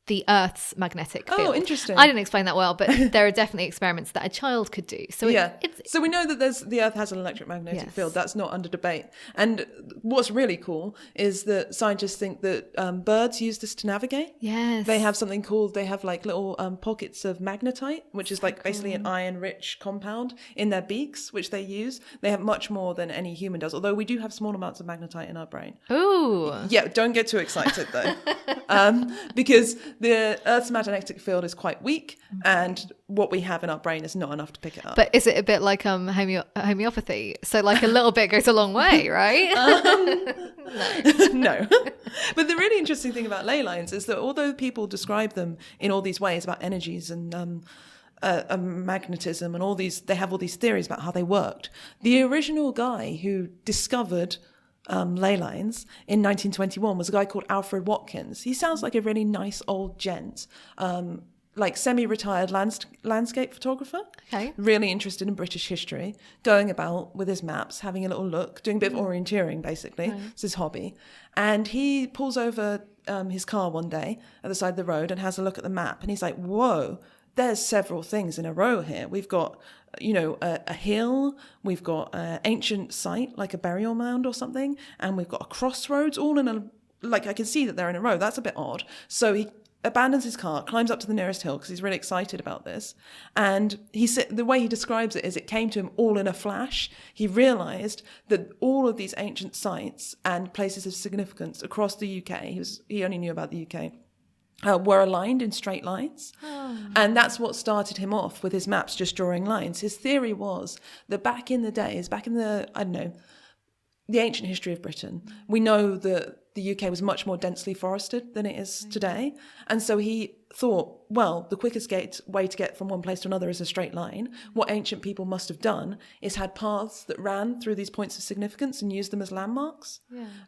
the Earth's magnetic field. Oh, interesting. I didn't explain that well, but there are definitely experiments that a child could do. So so we know that the Earth has an electromagnetic field. That's not under debate. And what's really cool is that scientists think that birds use this to navigate. Yes. They have something called, little pockets of magnetite, which is basically an iron-rich compound in their beaks, which they use. They have much more than any human does, although we do have small amounts of magnetite in our brain. Ooh. Yeah, don't get too excited though. Because the Earth's magnetic field is quite weak, and what we have in our brain is not enough to pick it up. But is it a bit like homeopathy? So a little bit goes a long way, right? No. But the really interesting thing about ley lines is that although people describe them in all these ways about energies and magnetism and all these, they have all these theories about how they worked. The original guy who discovered ley lines in 1921 was a guy called Alfred Watkins. He sounds like a really nice old gent, semi-retired landscape photographer. Okay. Really interested in British history, going about with his maps, having a little look, doing a bit of orienteering, basically. Right. It's his hobby. And he pulls over his car one day at the side of the road and has a look at the map. And he's like, whoa, there's several things in a row here. We've got a hill, we've got an ancient site, like a burial mound or something, and we've got a crossroads, all in I can see that they're in a row. That's a bit odd. So he abandons his car, climbs up to the nearest hill because he's really excited about this. And the way he describes it is it came to him all in a flash. He realised that all of these ancient sites and places of significance across the UK, he only knew about the UK, were aligned in straight lines. Oh. And that's what started him off with his maps, just drawing lines. His theory was that back in the days, the ancient history of Britain. We know that the UK was much more densely forested than it is today. And so he thought, well, the quickest way to get from one place to another is a straight line. What ancient people must have done is had paths that ran through these points of significance and used them as landmarks.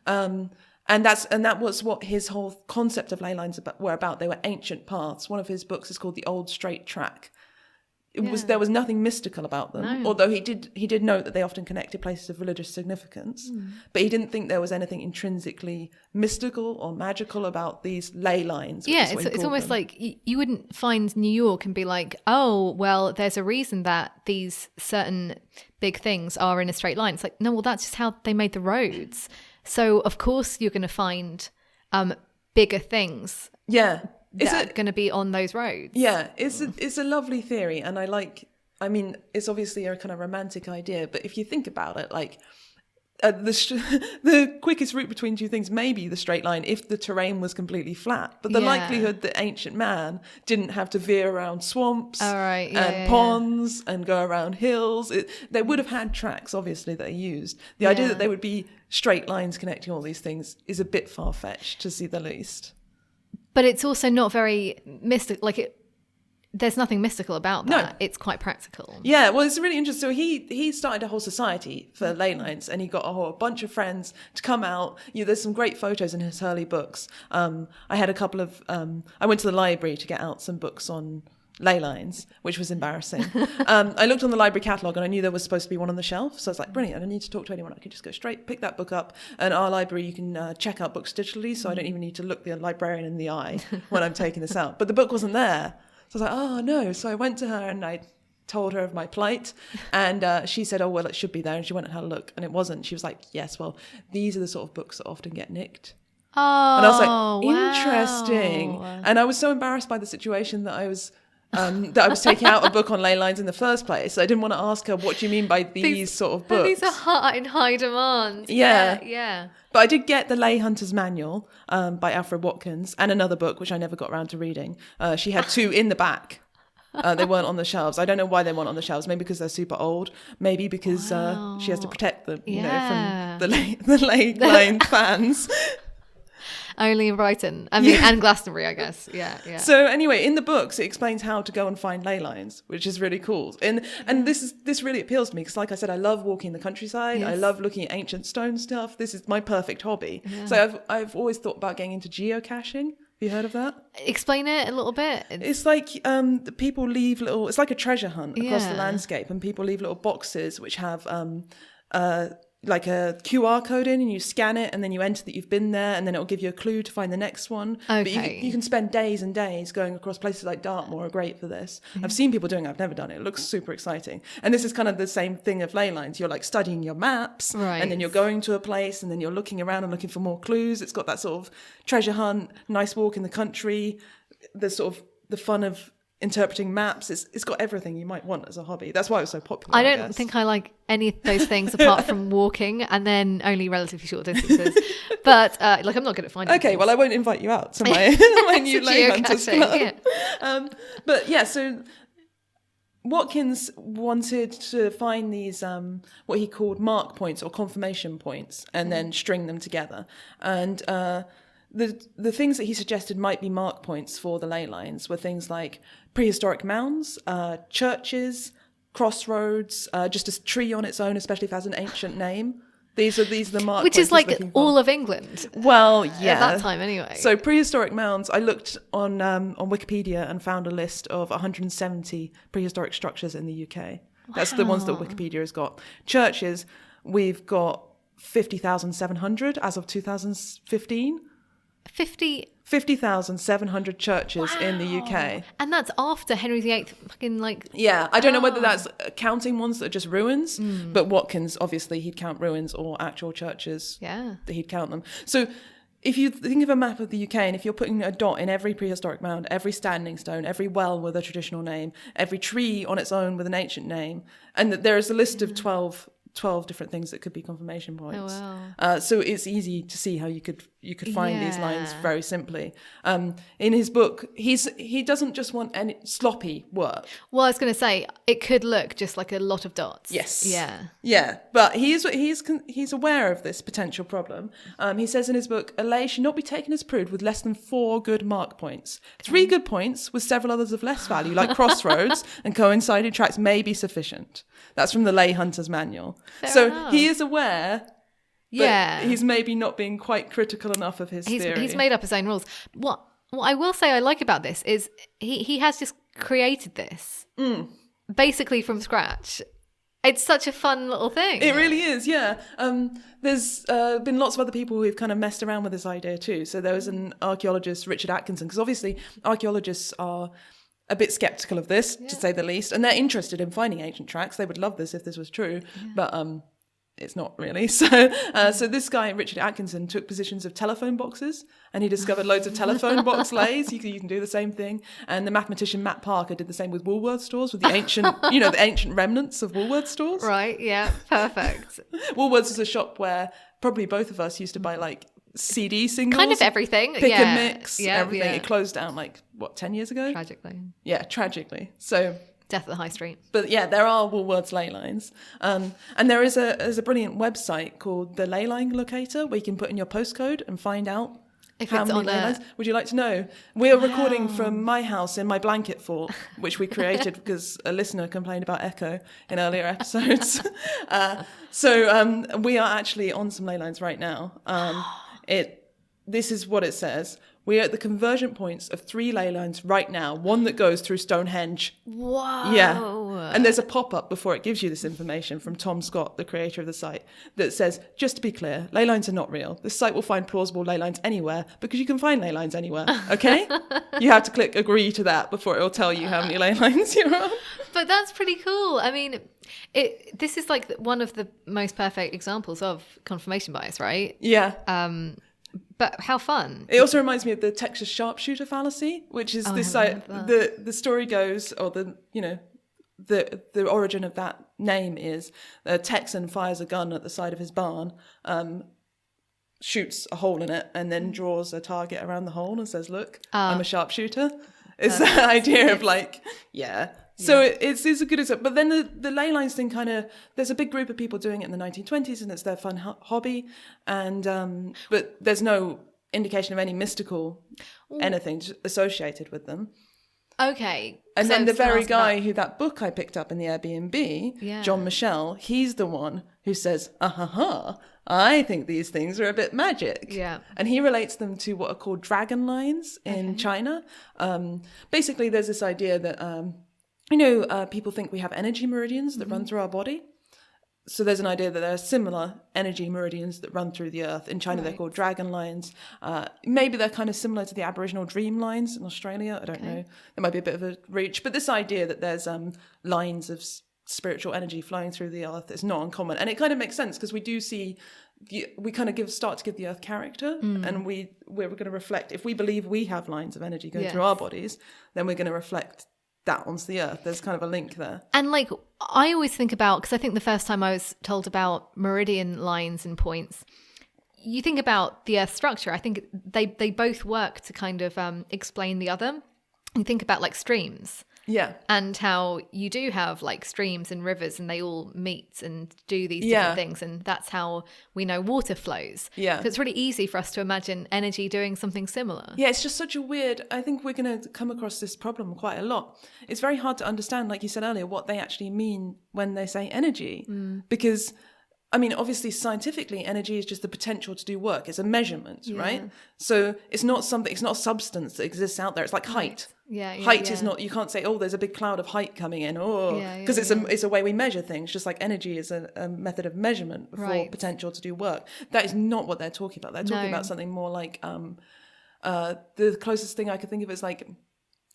And that was what his whole concept of ley lines were about. They were ancient paths. One of his books is called The Old Straight Track. There was nothing mystical about them, although he did note that they often connected places of religious significance, but he didn't think there was anything intrinsically mystical or magical about these ley lines. Yeah, it's almost like you wouldn't find New York and be like, oh, well, there's a reason that these certain big things are in a straight line. It's like, no, well, that's just how they made the roads. So, of course, you're going to find bigger things. Yeah. That are going to be on those roads. Yeah, it's a lovely theory, and it's obviously a kind of romantic idea, but if you think about it, like the quickest route between two things may be the straight line if the terrain was completely flat, but the likelihood that ancient man didn't have to veer around swamps and ponds and go around hills, they would have had tracks, obviously, that are used. The idea that they would be straight lines connecting all these things is a bit far-fetched, to say the least. But it's also not very mystical. There's nothing mystical about that. No. It's quite practical. Yeah, well, it's really interesting. So he started a whole society for ley lines, and he got a bunch of friends to come out. There's some great photos in his early books. I had a couple of... I went to the library to get out some books on ley lines, which was embarrassing. I looked on the library catalogue and I knew there was supposed to be one on the shelf. So I was like, brilliant, I don't need to talk to anyone. I can just go straight, pick that book up. And our library, you can check out books digitally, so I don't even need to look the librarian in the eye when I'm taking this out. But the book wasn't there. So I was like, oh no. So I went to her and I told her of my plight, and she said, oh, well, it should be there. And she went and had a look, and it wasn't. She was like, yes, well, these are the sort of books that often get nicked. Oh, and I was like, interesting. And I was so embarrassed by the situation that I was taking out a book on ley lines in the first place. I didn't want to ask her, what do you mean by these sort of books? These are in high demand. Yeah. But I did get the Ley Hunter's Manual by Alfred Watkins, and another book, which I never got around to reading. She had two in the back. They weren't on the shelves. I don't know why they weren't on the shelves. Maybe because they're super old. Maybe because she has to protect them, from the ley line fans. Only in Brighton. I mean, and Glastonbury, I guess. Yeah. So anyway, in the books, it explains how to go and find ley lines, which is really cool. And this really appeals to me because, like I said, I love walking the countryside. Yes. I love looking at ancient stone stuff. This is my perfect hobby. Yeah. So I've always thought about getting into geocaching. Have you heard of that? Explain it a little bit. It's like people leave little... It's like a treasure hunt across the landscape, and people leave little boxes which have... like a QR code in, and you scan it and then you enter that you've been there, and then it'll give you a clue to find the next one. Okay. But you can spend days and days going across places like Dartmoor are great for this. Mm-hmm. I've seen people doing it. I've never done it. It looks super exciting. And this is kind of the same thing of ley lines. You're like studying your maps, and then you're going to a place, and then you're looking around and looking for more clues. It's got that sort of treasure hunt, nice walk in the country, the sort of the fun of interpreting maps. It's got everything you might want as a hobby. That's why it was so popular. I don't think I like any of those things apart from walking, and then only relatively short distances. But I'm not good at finding things. Well, I won't invite you out to my my new ley hunters club. Yeah. But yeah, so Watkins wanted to find these what he called mark points or confirmation points, and then string them together. And the things that he suggested might be mark points for the ley lines were things like prehistoric mounds, churches, crossroads, just a tree on its own, especially if it has an ancient name. These are the mark Which points. Which is like all of England. Well, yeah. At that time anyway. So prehistoric mounds, I looked on Wikipedia and found a list of 170 prehistoric structures in the UK. That's the ones that Wikipedia has got. Churches, we've got 50,700 as of 2015. 50,700 churches in the UK. And that's after Henry VIII fucking Yeah, I don't know whether that's counting ones that are just ruins, but Watkins, obviously, he'd count ruins or actual churches. Yeah. He'd count them. So if you think of a map of the UK, and if you're putting a dot in every prehistoric mound, every standing stone, every well with a traditional name, every tree on its own with an ancient name, and there is a list of 12 12 different things that could be confirmation points. Oh, wow. So it's easy to see how you could find these lines very simply. In his book, he doesn't just want any sloppy work. Well, I was going to say, it could look just like a lot of dots. Yes. Yeah. But he's aware of this potential problem. He says in his book, a lay should not be taken as proved with less than 4 good mark points. 3 good points with several others of less value, like crossroads and coinciding tracks, may be sufficient. That's from the Lay Hunter's Manual. Fair enough. He is aware. Yeah. But he's maybe not being quite critical enough of his theory. He's made up his own rules. What I will say I like about this is he has just created this basically from scratch. It's such a fun little thing. It really is, yeah. There's been lots of other people who've kind of messed around with this idea too. So there was an archaeologist, Richard Atkinson, because obviously archaeologists are a bit skeptical of this, to say the least, and they're interested in finding ancient tracks. They would love this if this was true, but it's not really. So this guy, Richard Atkinson, took positions of telephone boxes, and he discovered loads of telephone box lays. You can do the same thing. And the mathematician Matt Parker did the same with Woolworth stores, with the ancient, the ancient remnants of Woolworth stores. Right, yeah, perfect. Woolworths is a shop where probably both of us used to buy like CD singles. Kind of everything. Pick and mix, everything. Yeah. It closed down 10 years ago? Tragically. Yeah, tragically. So... Death at the High Street. But yeah, there are Woolworths ley lines. And there is a brilliant website called the Ley Line Locator where you can put in your postcode and find out if how it's many on ley lines. Would you like to know? We're recording from my house in my blanket fort, which we created because a listener complained about echo in earlier episodes. So we are actually on some ley lines right now. This is what it says. We are at the convergent points of 3 ley lines right now, one that goes through Stonehenge. Whoa. Yeah. And there's a pop-up before it gives you this information from Tom Scott, the creator of the site, that says, just to be clear, ley lines are not real. This site will find plausible ley lines anywhere because you can find ley lines anywhere, okay? You have to click agree to that before it will tell you how many ley lines you're on. But that's pretty cool. I mean, this is like one of the most perfect examples of confirmation bias, right? Yeah. But how fun. It also reminds me of the Texas sharpshooter fallacy, which is this the story goes, or the origin of that name is a Texan fires a gun at the side of his barn, shoots a hole in it, and then draws a target around the hole and says, look, I'm a sharpshooter. It's that idea of So it's a good example. But then the ley lines thing there's a big group of people doing it in the 1920s and it's their fun hobby. And but there's no indication of any mystical anything associated with them. Okay. And then the very guy who that book I picked up in the Airbnb, John Michel, he's the one who says, I think these things are a bit magic. Yeah. And he relates them to what are called dragon lines in China. Basically, there's this idea that, people think we have energy meridians that run through our body. So there's an idea that there are similar energy meridians that run through the earth. In China, they're called dragon lines. Maybe they're kind of similar to the Aboriginal dream lines in Australia. I don't know. There might be a bit of a reach. But this idea that there's lines of spiritual energy flowing through the earth is not uncommon. And it kind of makes sense because we do see, we kind of start to give the earth character. And we're going to reflect, if we believe we have lines of energy going through our bodies, then we're going to reflect that onto the earth. There's kind of a link there. And I always think about, because I think the first time I was told about meridian lines and points, you think about the earth structure. I think they both work to kind of explain the other. You think about streams. Yeah. And how you do have streams and rivers and they all meet and do these different things. And that's how we know water flows. Yeah. So it's really easy for us to imagine energy doing something similar. Yeah, it's just such a weird, I think we're going to come across this problem quite a lot. It's very hard to understand, like you said earlier, what they actually mean when they say energy. Because, I mean, obviously, scientifically, energy is just the potential to do work. It's a measurement, right? So it's not a substance that exists out there. It's like height. Height is not, you can't say, there's a big cloud of height coming in, because it's a way we measure things, just like energy is a method of measurement for potential to do work. That is not what they're talking about. They're talking about something more like, the closest thing I could think of is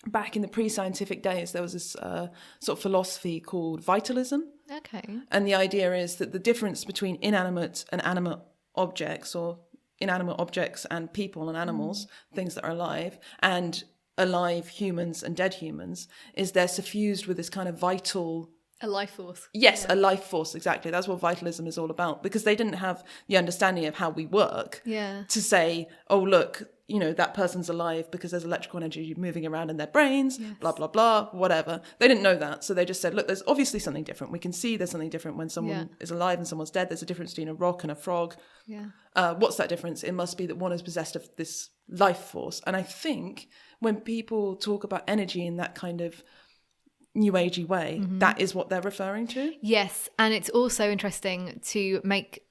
back in the pre-scientific days, there was this sort of philosophy called vitalism. Okay. And the idea is that the difference between inanimate and animate objects, or inanimate objects and people and animals, things that are alive, and alive humans and dead humans, is they're suffused with this kind of vital A life force. Yes, a life force, exactly. That's what vitalism is all about, because they didn't have the understanding of how we work to say, oh, look, you know, that person's alive because there's electrical energy moving around in their brains, blah, blah, blah, whatever. They didn't know that. So they just said, look, there's obviously something different. We can see there's something different when someone is alive and someone's dead. There's a difference between a rock and a frog. What's that difference? It must be that one is possessed of this life force. And I think when people talk about energy in that kind of new agey way, that is what they're referring to. Yes, and it's also interesting to make,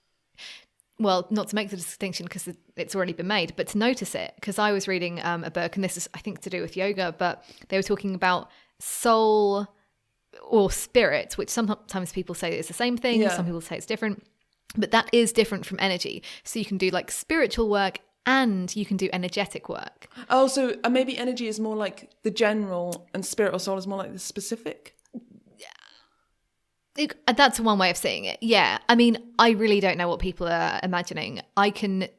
well, not to make the distinction because it's already been made, but to notice it, because I was reading a book, and this is, I think, to do with yoga, but they were talking about soul or spirit, which sometimes people say is the same thing, some people say it's different, but that is different from energy. So you can do like spiritual work and you can do energetic work. Oh, so maybe energy is more like the general and spirit or soul is more like the specific? That's one way of seeing it. Yeah. I mean, I really don't know what people are imagining. I can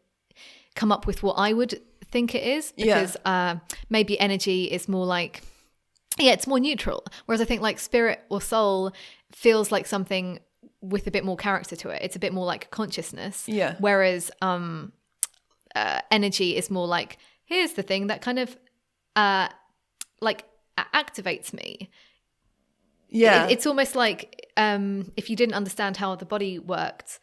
come up with what I would think it is, because maybe energy is more like, it's more neutral. Whereas I think like spirit or soul feels like something with a bit more character to it. It's a bit more like consciousness. Yeah. Whereas energy is more like, here's the thing that kind of like activates me. Yeah. It's almost like if you didn't understand how the body worked,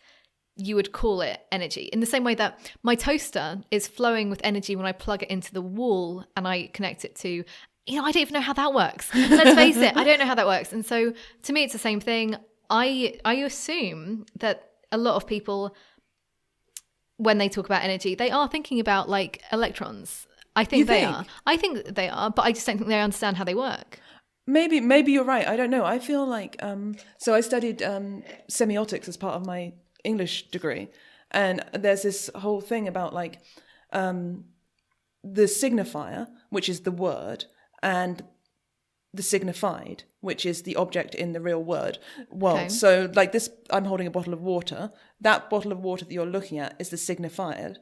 you would call it energy. In the same way that my toaster is flowing with energy when I plug it into the wall and I connect it to, I don't even know how that works. Let's face it, I don't know how that works. And so to me, it's the same thing. I assume that a lot of people, when they talk about energy, they are thinking about like electrons. I think they are, but I just don't think they understand how they work. Maybe you're right. I don't know. I feel like, so I studied semiotics as part of my English degree. And there's this whole thing about like the signifier, which is the word, and the signified, which is the object in the real world. So like this, I'm holding a bottle of water. That bottle of water that you're looking at is the signified.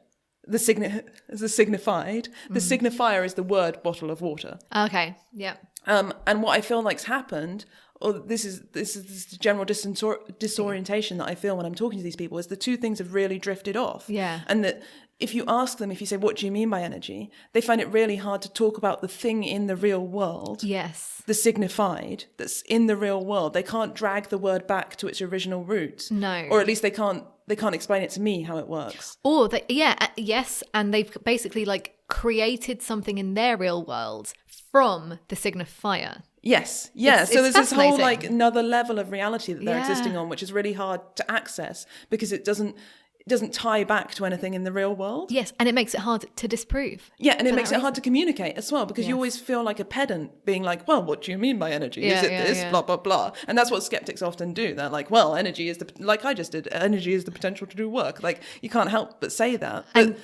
The signified. The signifier is the word bottle of water. Okay. Yeah. And what I feel like's happened, or this is the general disorientation that I feel when I'm talking to these people, is the two things have really drifted off. Yeah. And that if you ask them, if you say, what do you mean by energy? They find it really hard to talk about the thing in the real world. Yes. The signified that's in the real world. They can't drag the word back to its original root. No. Or at least they can't explain it to me how it works. Or yes, and they've basically like created something in their real world from the signifier. Yes. Yeah. So there's this whole like another level of reality that they're existing on, which is really hard to access because it doesn't tie back to anything in the real world. Yes, and it makes it hard to disprove. Yeah, and it makes it hard to communicate as well, because you always feel like a pedant being like, well, what do you mean by energy? Is it this? Blah, blah, blah. And that's what skeptics often do. They're like, well, energy is like I just did, energy is the potential to do work. Like, you can't help but say that. But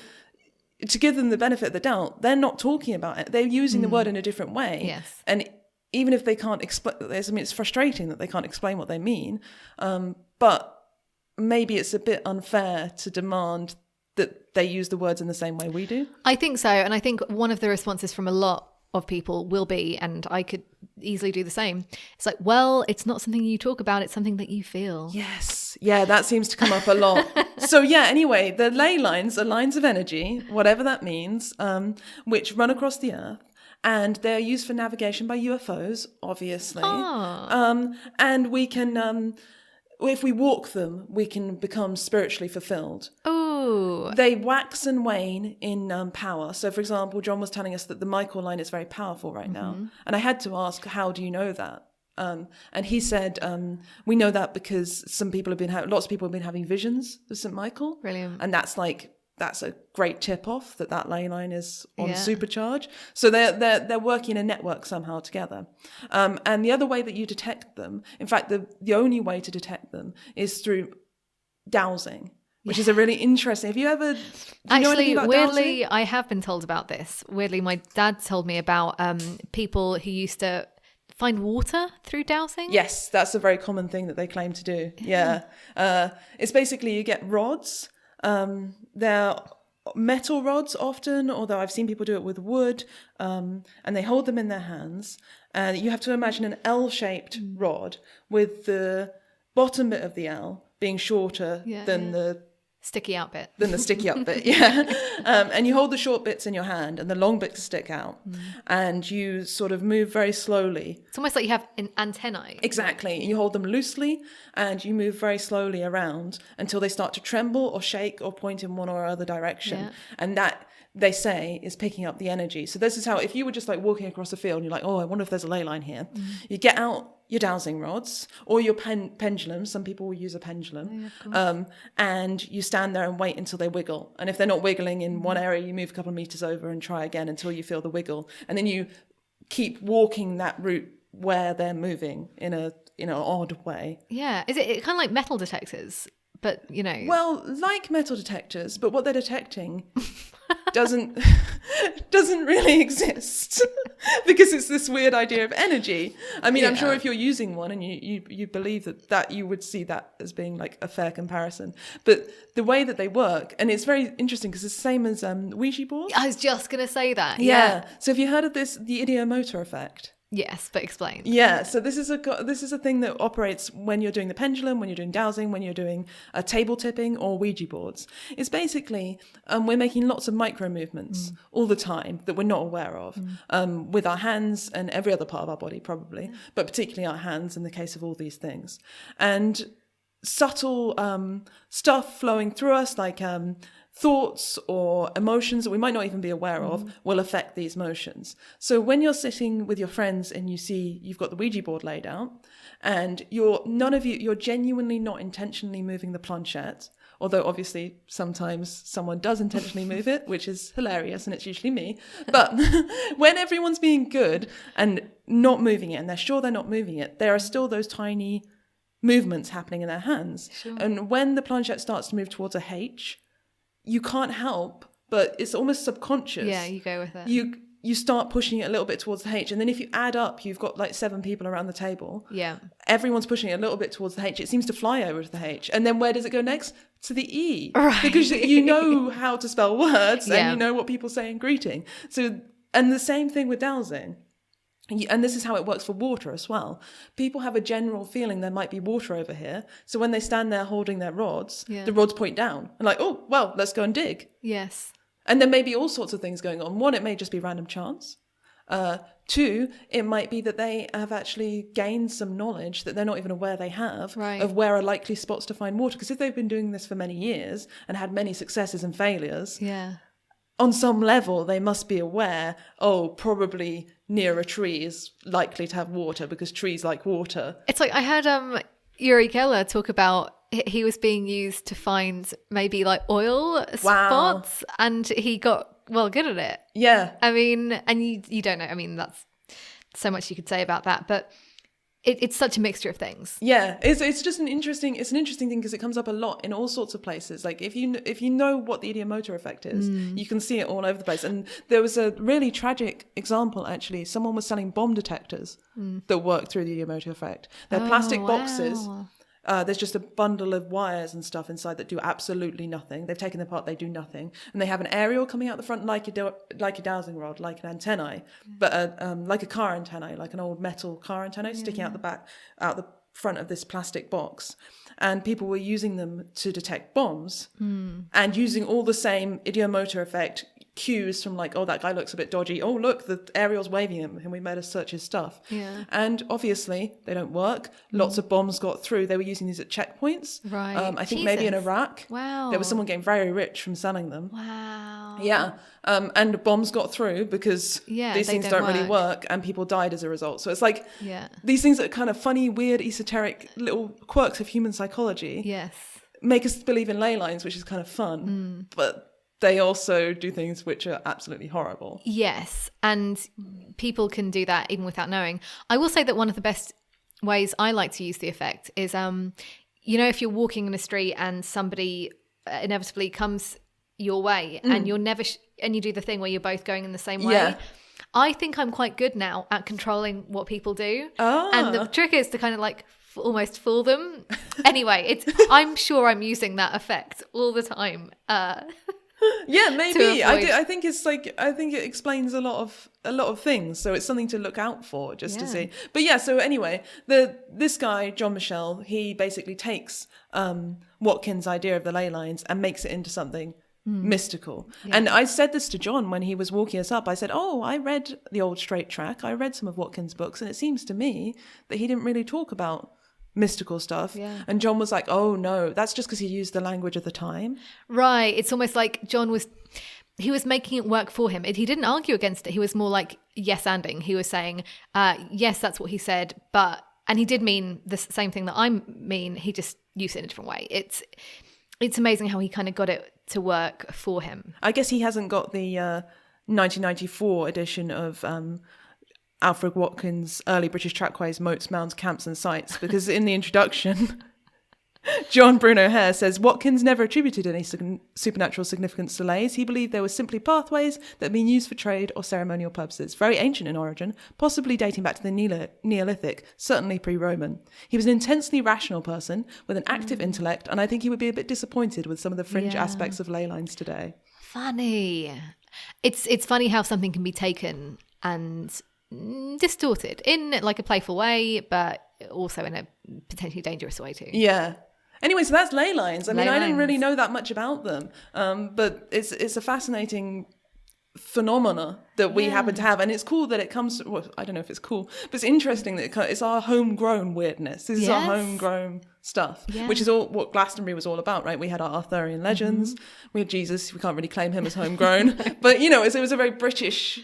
to give them the benefit of the doubt, they're not talking about it. They're using the word in a different way. Yes. And even if they can't explain, it's frustrating that they can't explain what they mean. But maybe it's a bit unfair to demand that they use the words in the same way we do. I think so. And I think one of the responses from a lot of people will be, and I could easily do the same, it's like, well, it's not something you talk about, it's something that you feel. Yes. Yeah, that seems to come up a lot. So yeah, anyway, the ley lines are lines of energy, whatever that means, which run across the earth. And they're used for navigation by UFOs, obviously. And we can... if we walk them, we can become spiritually fulfilled. Oh. They wax and wane in power. So, for example, John was telling us that the Michael line is very powerful right now. And I had to ask, how do you know that? And he said, we know that because lots of people have been having visions of St. Michael. Brilliant. And that's a great tip-off that ley line is on supercharge. So they're working in a network somehow together. And the other way that you detect them, in fact, the only way to detect them is through dowsing, which is a really interesting. Have you ever... Actually, weirdly, dowsing? I have been told about this. Weirdly, my dad told me about people who used to find water through dowsing. Yes, that's a very common thing that they claim to do. Yeah. It's basically you get rods. They're metal rods often, although I've seen people do it with wood, and they hold them in their hands. And you have to imagine an L-shaped rod with the bottom bit of the L being shorter than the sticky out bit. Than the sticky up bit, yeah. And you hold the short bits in your hand and the long bits stick out. And you sort of move very slowly. It's almost like you have an antennae. Exactly. You hold them loosely and you move very slowly around until they start to tremble or shake or point in one or other direction. Yeah. And that, they say, is picking up the energy. So this is how, if you were just like walking across a field and you're like, oh, I wonder if there's a ley line here. You get out your dowsing rods or your pendulums. Some people will use a pendulum. And you stand there and wait until they wiggle. And if they're not wiggling in one area, you move a couple of meters over and try again until you feel the wiggle. And then you keep walking that route where they're moving in an odd way. Yeah. Is it kind of like metal detectors? But, Well, like metal detectors, but what they're detecting doesn't really exist because it's this weird idea of energy. I mean, I'm sure if you're using one and you believe that you would see that as being like a fair comparison. But the way that they work, and it's very interesting because it's the same as Ouija boards. I was just going to say that. Yeah. So have you heard of this, the ideomotor effect? Yes, but explain. Yeah, so this is a thing that operates when you're doing the pendulum, when you're doing dowsing, when you're doing table tipping or Ouija boards. It's basically we're making lots of micro movements all the time that we're not aware of with our hands and every other part of our body probably, but particularly our hands in the case of all these things. And subtle stuff flowing through us like thoughts or emotions that we might not even be aware of will affect these motions. So when you're sitting with your friends and you see you've got the Ouija board laid out and you're genuinely not intentionally moving the planchette, although obviously sometimes someone does intentionally move it, which is hilarious and it's usually me. But when everyone's being good and not moving it and they're sure they're not moving it, there are still those tiny movements happening in their hands. Sure. And when the planchette starts to move towards a H, you can't help, but it's almost subconscious. Yeah, you go with it. You start pushing it a little bit towards the H. And then if you add up, you've got like 7 people around the table. Yeah. Everyone's pushing it a little bit towards the H. It seems to fly over to the H. And then where does it go next? To the E. Right. Because you know how to spell words and you know what people say in greeting. So, and the same thing with dowsing. And this is how it works for water as well. People have a general feeling there might be water over here. So when they stand there holding their rods, the rods point down. And like, oh, well, let's go and dig. Yes. And there may be all sorts of things going on. 1, it may just be random chance. 2, it might be that they have actually gained some knowledge that they're not even aware they have of where are likely spots to find water. Because if they've been doing this for many years and had many successes and failures, on some level, they must be aware, probably near a tree is likely to have water because trees like water. It's like I heard Uri Geller talk about he was being used to find maybe like oil spots and he got good at it. Yeah. I mean, and you don't know. I mean, that's so much you could say about that, but it's such a mixture of things. Yeah, it's just an interesting thing because it comes up a lot in all sorts of places. Like if you know what the ideomotor effect is, you can see it all over the place. And there was a really tragic example actually. Someone was selling bomb detectors that work through the ideomotor effect. They're plastic boxes. There's just a bundle of wires and stuff inside that do absolutely nothing. They've taken them apart, they do nothing. And they have an aerial coming out the front like a dowsing rod, like an antennae, but like a car antennae, like an old metal car antennae sticking out the front of this plastic box. And people were using them to detect bombs and using all the same ideomotor effect cues from like, oh, that guy looks a bit dodgy. Oh, look, the aerial's waving him and we made us search his stuff. Yeah. And obviously they don't work. Lots of bombs got through. They were using these at checkpoints. Right. I think maybe in Iraq. Wow. There was someone getting very rich from selling them. Wow. Yeah. And bombs got through because these things don't really work and people died as a result. So it's like these things that are kind of funny, weird, esoteric little quirks of human psychology make us believe in ley lines, which is kind of fun. But they also do things which are absolutely horrible. Yes, and people can do that even without knowing. I will say that one of the best ways I like to use the effect is, if you're walking in a street and somebody inevitably comes your way and you're never and you do the thing where you're both going in the same way. Yeah. I think I'm quite good now at controlling what people do. And the trick is to kind of like almost fool them. Anyway, I'm sure I'm using that effect all the time. Yeah, maybe. avoid- I think it explains a lot of things. So it's something to look out for, just to Yeah. see. But yeah, so anyway, this guy, John Michel, he basically takes Watkins' idea of the ley lines and makes it into something mystical. Yeah. And I said this to John when he was walking us up. I said, "Oh, I read The Old Straight Track. I read some of Watkins' books, and it seems to me that he didn't really talk about mystical stuff." Yeah. And John was like, "Oh no, that's just because he used the language of the time." Right. It's almost like John was making it work for him. He didn't argue against it. He was more like yes-anding. He was saying, yes, that's what he said, and he did mean the same thing that I mean. He just used it in a different way. It's amazing how he kind of got it to work for him. I guess he hasn't got the 1994 edition of Alfred Watkins' early British trackways, moats, mounds, camps and sites, because in the introduction, John Bruno Hare says Watkins never attributed any supernatural significance to lays. He believed they were simply pathways that had been used for trade or ceremonial purposes, very ancient in origin, possibly dating back to the Neolithic, certainly pre-Roman. He was an intensely rational person with an active intellect, and I think he would be a bit disappointed with some of the fringe aspects of ley lines today. Funny. It's funny how something can be taken and distorted in like a playful way, but also in a potentially dangerous way too. Yeah. Anyway, so that's ley lines. I mean, I didn't really lines. know that much about them, but it's a fascinating phenomena that we happen to have, and it's cool that it comes. Well, I don't know if it's cool, but it's interesting that it's our homegrown weirdness. This is our homegrown stuff, which is all what Glastonbury was all about, right? We had our Arthurian legends, we had Jesus. We can't really claim him as homegrown, but you know, it was a very British,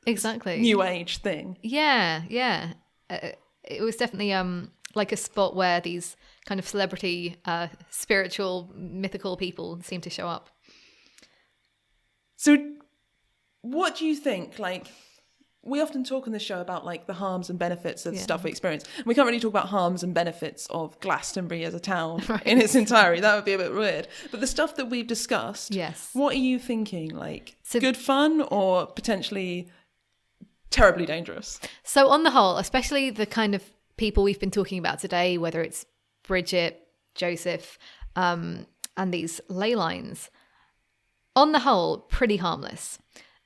exactly, New Age thing. Yeah. It was definitely like a spot where these kind of celebrity, spiritual, mythical people seem to show up. So what do you think? Like, we often talk on the show about like the harms and benefits of the stuff we experience. We can't really talk about harms and benefits of Glastonbury as a town in its entirety. That would be a bit weird. But the stuff that we've discussed, what are you thinking? Like, good fun or potentially terribly dangerous? So on the whole, especially the kind of people we've been talking about today, whether it's Bridget, Joseph, and these ley lines, on the whole, pretty harmless.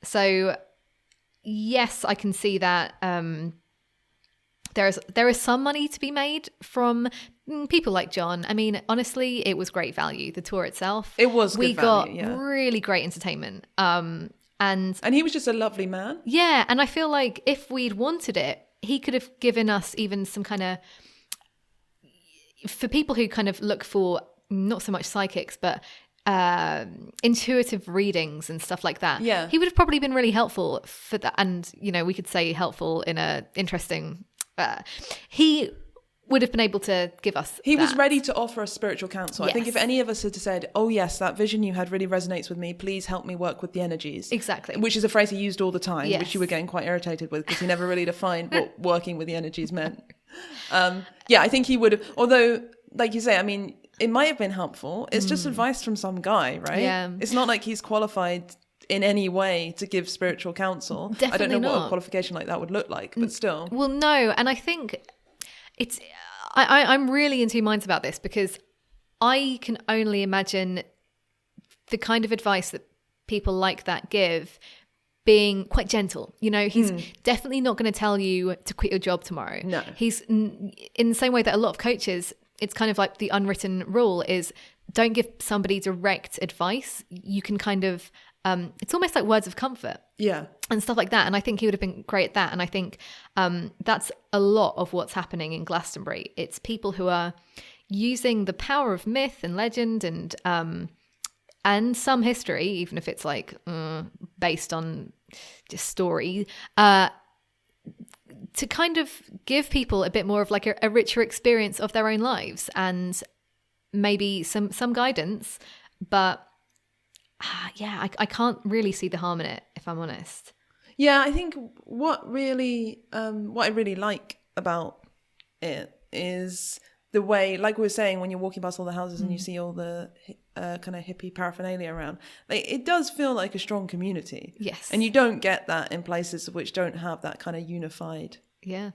So yes, I can see that there is some money to be made from people like John. I mean, honestly, it was great value. The tour itself, it was. We got really great entertainment. And he was just a lovely man. Yeah, and I feel like if we'd wanted it, he could have given us even some kind of, for people who kind of look for not so much psychics, but intuitive readings and stuff like that. Yeah. He would have probably been really helpful for that. And, you know, we could say helpful in a interesting, he would have been able to give us He was ready to offer us spiritual counsel. Yes. I think if any of us had said, oh yes, that vision you had really resonates with me, please help me work with the energies. Exactly. Which is a phrase he used all the time, Yes. which you were getting quite irritated with because he never really defined what working with the energies meant. Yeah, I think he would have, although, like you say, I mean, it might have been helpful. It's just advice from some guy, right? Yeah. It's not like he's qualified in any way to give spiritual counsel. Definitely I don't know what not. a qualification like that would look like, but still. Well, no. And I think it's, I'm really in two minds about this because I can only imagine the kind of advice that people like that give being quite gentle. You know, he's definitely not going to tell you to quit your job tomorrow. No. He's in the same way that a lot of coaches, it's kind of like the unwritten rule is don't give somebody direct advice. You can kind of, it's almost like words of comfort. Yeah. And stuff like that. And I think he would have been great at that. And I think that's a lot of what's happening in Glastonbury. It's people who are using the power of myth and legend and some history, even if it's like based on just story, to kind of give people a bit more of like a richer experience of their own lives and maybe some guidance. But yeah, I can't really see the harm in it, if I'm honest. Yeah, I think what I really like about it is the way, like we were saying, when you're walking past all the houses and you see all the kind of hippie paraphernalia around, it does feel like a strong community. Yes. And you don't get that in places which don't have that kind of unified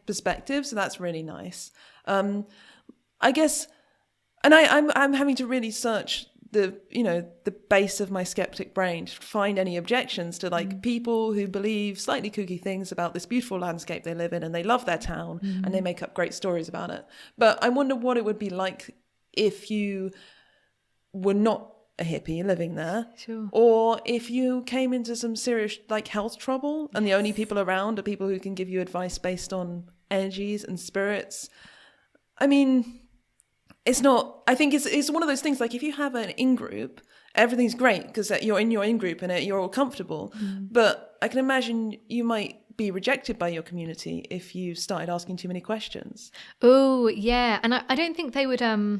perspective. So that's really nice. I guess, and I'm having to really search the base of my skeptic brain to find any objections to like people who believe slightly kooky things about this beautiful landscape they live in, and they love their town and they make up great stories about it. But I wonder what it would be like if you were not a hippie living there, Sure. or if you came into some serious like health trouble and the only people around are people who can give you advice based on energies and spirits. I mean, I think it's one of those things, like if you have an in-group, everything's great because you're in your in-group and you're all comfortable. But I can imagine you might be rejected by your community if you started asking too many questions. Oh, yeah. And I don't think they would, I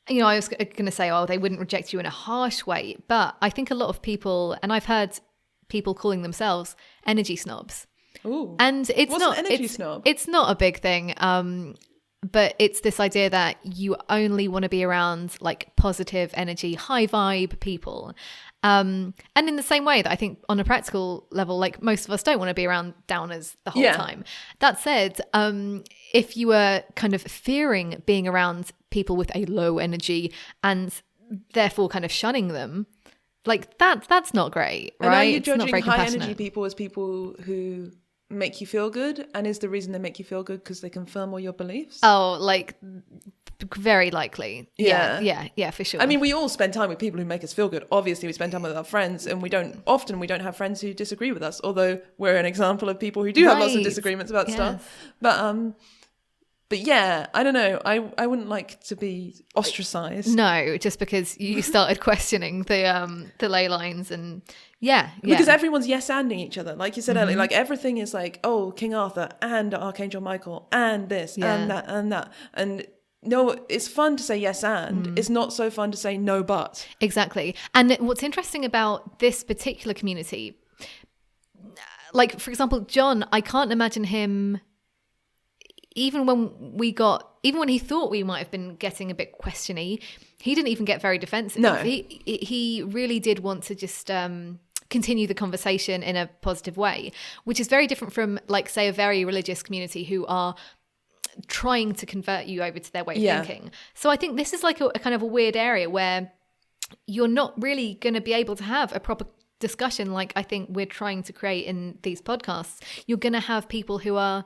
was going to say, they wouldn't reject you in a harsh way. But I think a lot of people, and I've heard people calling themselves energy snobs. Ooh. And it's What's not an energy snob? It's not a big thing. But it's this idea that you only want to be around like positive energy, high vibe people. And in the same way that I think on a practical level, like most of us don't want to be around downers the whole time. That said, if you were kind of fearing being around people with a low energy and therefore kind of shunning them, like that's not great, right? And are you It's not judging very high compassionate. energy people as people who make you feel good? And is the reason they make you feel good because they confirm all your beliefs? Oh, like very likely. Yeah. Yeah, for sure. I mean, we all spend time with people who make us feel good. Obviously, we spend time with our friends, and we don't have friends who disagree with us, although we're an example of people who do have lots of Right. disagreements about Yes. stuff. But yeah, I don't know. I wouldn't like to be ostracized. No, just because you started questioning the ley lines and yeah. Because everyone's yes-anding each other. Like you said earlier, like everything is like, oh, King Arthur and Archangel Michael and this and that and that. And no, it's fun to say yes and. It's not so fun to say no but. Exactly. And what's interesting about this particular community, like for example, John, I can't imagine him, even when he thought we might have been getting a bit questiony, he didn't even get very defensive. No. He really did want to just continue the conversation in a positive way, which is very different from, like, say, a very religious community who are trying to convert you over to their way of thinking. So I think this is like a kind of a weird area where you're not really going to be able to have a proper discussion like I think we're trying to create in these podcasts. You're going to have people who are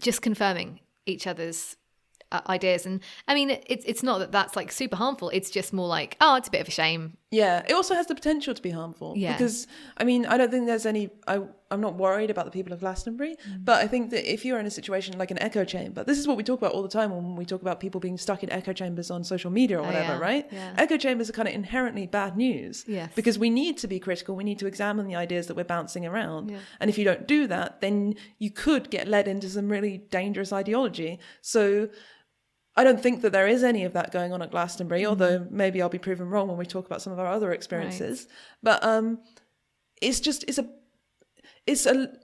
just confirming each other's ideas. And I mean, it's not that that's like super harmful. It's just more like, oh, it's a bit of a shame. Yeah, it also has the potential to be harmful. Yeah. Because, I mean, I don't think there's any... I'm not worried about the people of Glastonbury, but I think that if you're in a situation like an echo chamber, this is what we talk about all the time when we talk about people being stuck in echo chambers on social media or whatever, right? Yeah. Echo chambers are kind of inherently bad news. Yes. Because we need to be critical. We need to examine the ideas that we're bouncing around. Yeah. And if you don't do that, then you could get led into some really dangerous ideology. So I don't think that there is any of that going on at Glastonbury, although maybe I'll be proven wrong when we talk about some of our other experiences. Right. But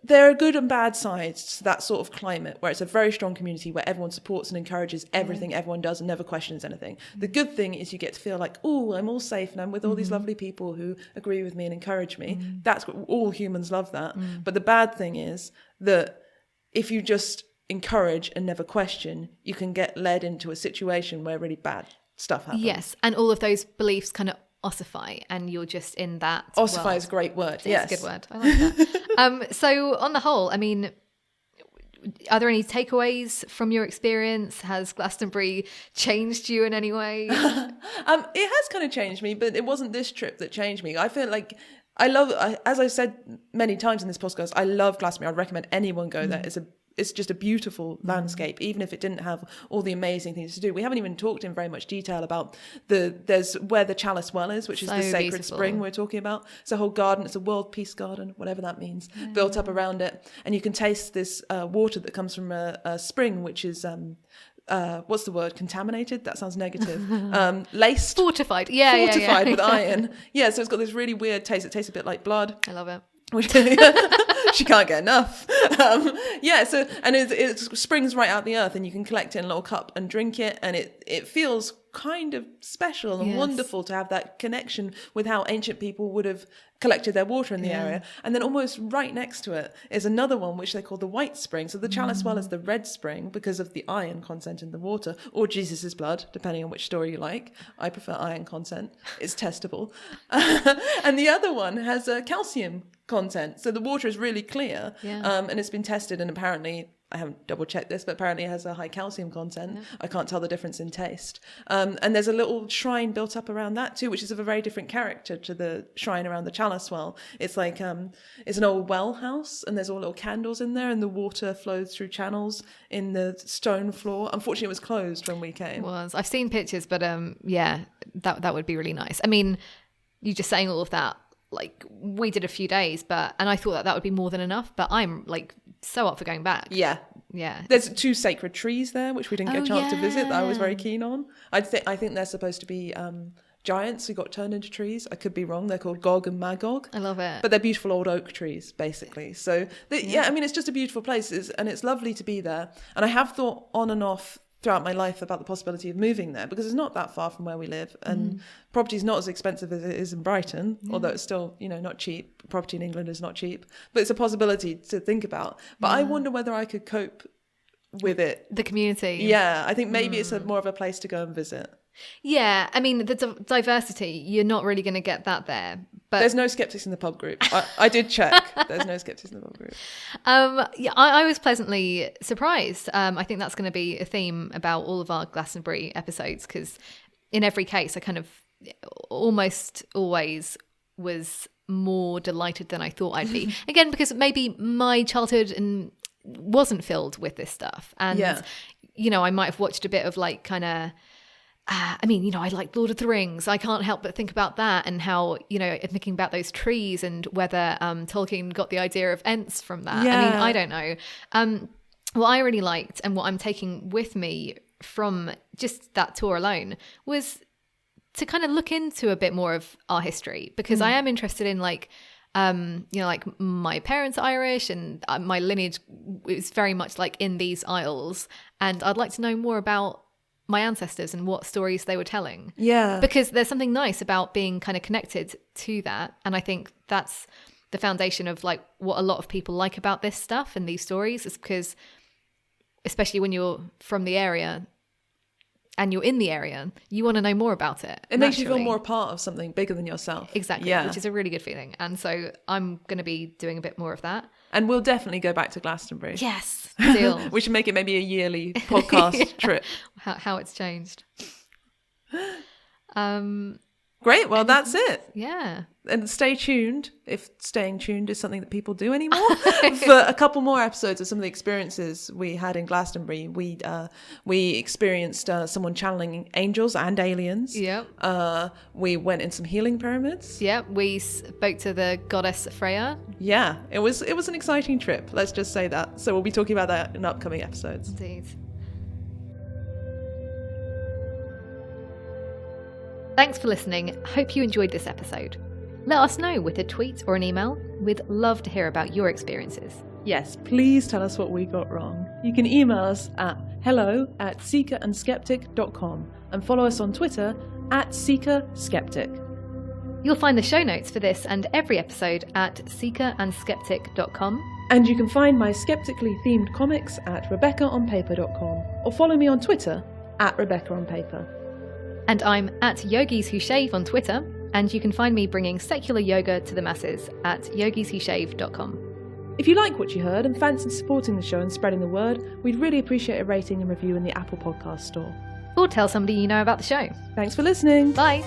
there are good and bad sides to that sort of climate where it's a very strong community where everyone supports and encourages everything everyone does and never questions anything. The good thing is you get to feel like, oh, I'm all safe and I'm with all these lovely people who agree with me and encourage me. That's what, all humans love that. But the bad thing is that if you just encourage and never question, you can get led into a situation where really bad stuff happens. Yes, and all of those beliefs kind of ossify and you're just in that ossify world. is a great word. It's a good word. I like that. So on the whole, I mean, are there any takeaways from your experience? Has Glastonbury changed you in any way? It has kind of changed me, but it wasn't this trip that changed me. I feel like as I've said many times in this podcast, I love Glastonbury. I'd recommend anyone go there. It's just a beautiful landscape, even if it didn't have all the amazing things to do. We haven't even talked in very much detail about there's where the Chalice Well is, which is the sacred beautiful. spring we're talking about. It's a whole garden. It's a world peace garden, whatever that means, built up around it. And you can taste this water that comes from a spring, which is... what's the word? Contaminated? That sounds negative. Laced. Fortified With iron. Yeah, so it's got this really weird taste. It tastes a bit like blood. I love it. She can't get enough. So and it springs right out the earth, and you can collect it in a little cup and drink it, and it feels kind of special and wonderful to have that connection with how ancient people would have collected their water in the area. And then almost right next to it is another one which they call the White Spring. So the Chalice Well is the red spring because of the iron content in the water, or Jesus's blood, depending on which story you like. I prefer iron content. It's testable. And the other one has a calcium content. So the water is really clear. And it's been tested, and apparently, I haven't double checked this, but apparently it has a high calcium content. I can't tell the difference in taste. And there's a little shrine built up around that too, which is of a very different character to the shrine around the Chalice Well. It's like, it's an old well house, and there's all little candles in there, and the water flows through channels in the stone floor. Unfortunately, it was closed when we came. It was. I've seen pictures, but that would be really nice. I mean, you just saying all of that, like, we did a few days, and I thought that would be more than enough, but I'm like so up for going back. Yeah. There's 2 sacred trees there, which we didn't get a chance to visit, that I was very keen on. I think they're supposed to be giants who got turned into trees. I could be wrong. They're called Gog and Magog. I love it. But they're beautiful old oak trees, basically. So, I mean, it's just a beautiful place, and it's lovely to be there. And I have thought on and off throughout my life about the possibility of moving there, because it's not that far from where we live, and property's not as expensive as it is in Brighton, although it's still, not cheap. Property in England is not cheap, but it's a possibility to think about. But I wonder whether I could cope with it. The community. Yeah, I think maybe it's more of a place to go and visit. Yeah, I mean, the diversity, you're not really going to get that there. But there's no skeptics in the pub group. I did check. There's no skeptics in the pub group. I was pleasantly surprised. I think that's going to be a theme about all of our Glastonbury episodes, because in every case, I kind of almost always was more delighted than I thought I'd be. Again, because maybe my childhood wasn't filled with this stuff. And, I might have watched a bit of like kind of... I like Lord of the Rings. I can't help but think about that, and how, thinking about those trees, and whether Tolkien got the idea of Ents from that. Yeah. I mean, I don't know. What I really liked, and what I'm taking with me from just that tour alone, was to kind of look into a bit more of our history, because I am interested in like my parents are Irish, and my lineage is very much like in these Isles, and I'd like to know more about my ancestors and what stories they were telling. Yeah. Because there's something nice about being kind of connected to that. And I think that's the foundation of like what a lot of people like about this stuff and these stories, is because, especially when you're from the area and you're in the area, you want to know more about it. It makes you feel more part of something bigger than yourself. Exactly. Yeah. Which is a really good feeling. And so I'm going to be doing a bit more of that. And we'll definitely go back to Glastonbury. Yes. Deal. We should make it maybe a yearly podcast trip. How it's changed. Great. Well, that's it. Yeah. And stay tuned, if staying tuned is something that people do anymore, for a couple more episodes of some of the experiences we had in Glastonbury. We experienced someone channeling angels and aliens. Yep. We went in some healing pyramids. Yep. We spoke to the goddess Freya. Yeah. It was an exciting trip. Let's just say that. So we'll be talking about that in upcoming episodes. Indeed. Thanks for listening. Hope you enjoyed this episode. Let us know with a tweet or an email. We'd love to hear about your experiences. Yes, please tell us what we got wrong. You can email us at hello@seekerandskeptic.com and follow us on Twitter @seekerskeptic. You'll find the show notes for this and every episode at seekerandskeptic.com. And you can find my skeptically themed comics at rebeccaonpaper.com, or follow me on Twitter @RebeccaOnPaper. And I'm at Yogis Who Shave on Twitter, and you can find me bringing secular yoga to the masses at yogiswhoshave.com. If you like what you heard and fancy supporting the show and spreading the word, we'd really appreciate a rating and review in the Apple Podcast Store. Or tell somebody you know about the show. Thanks for listening. Bye.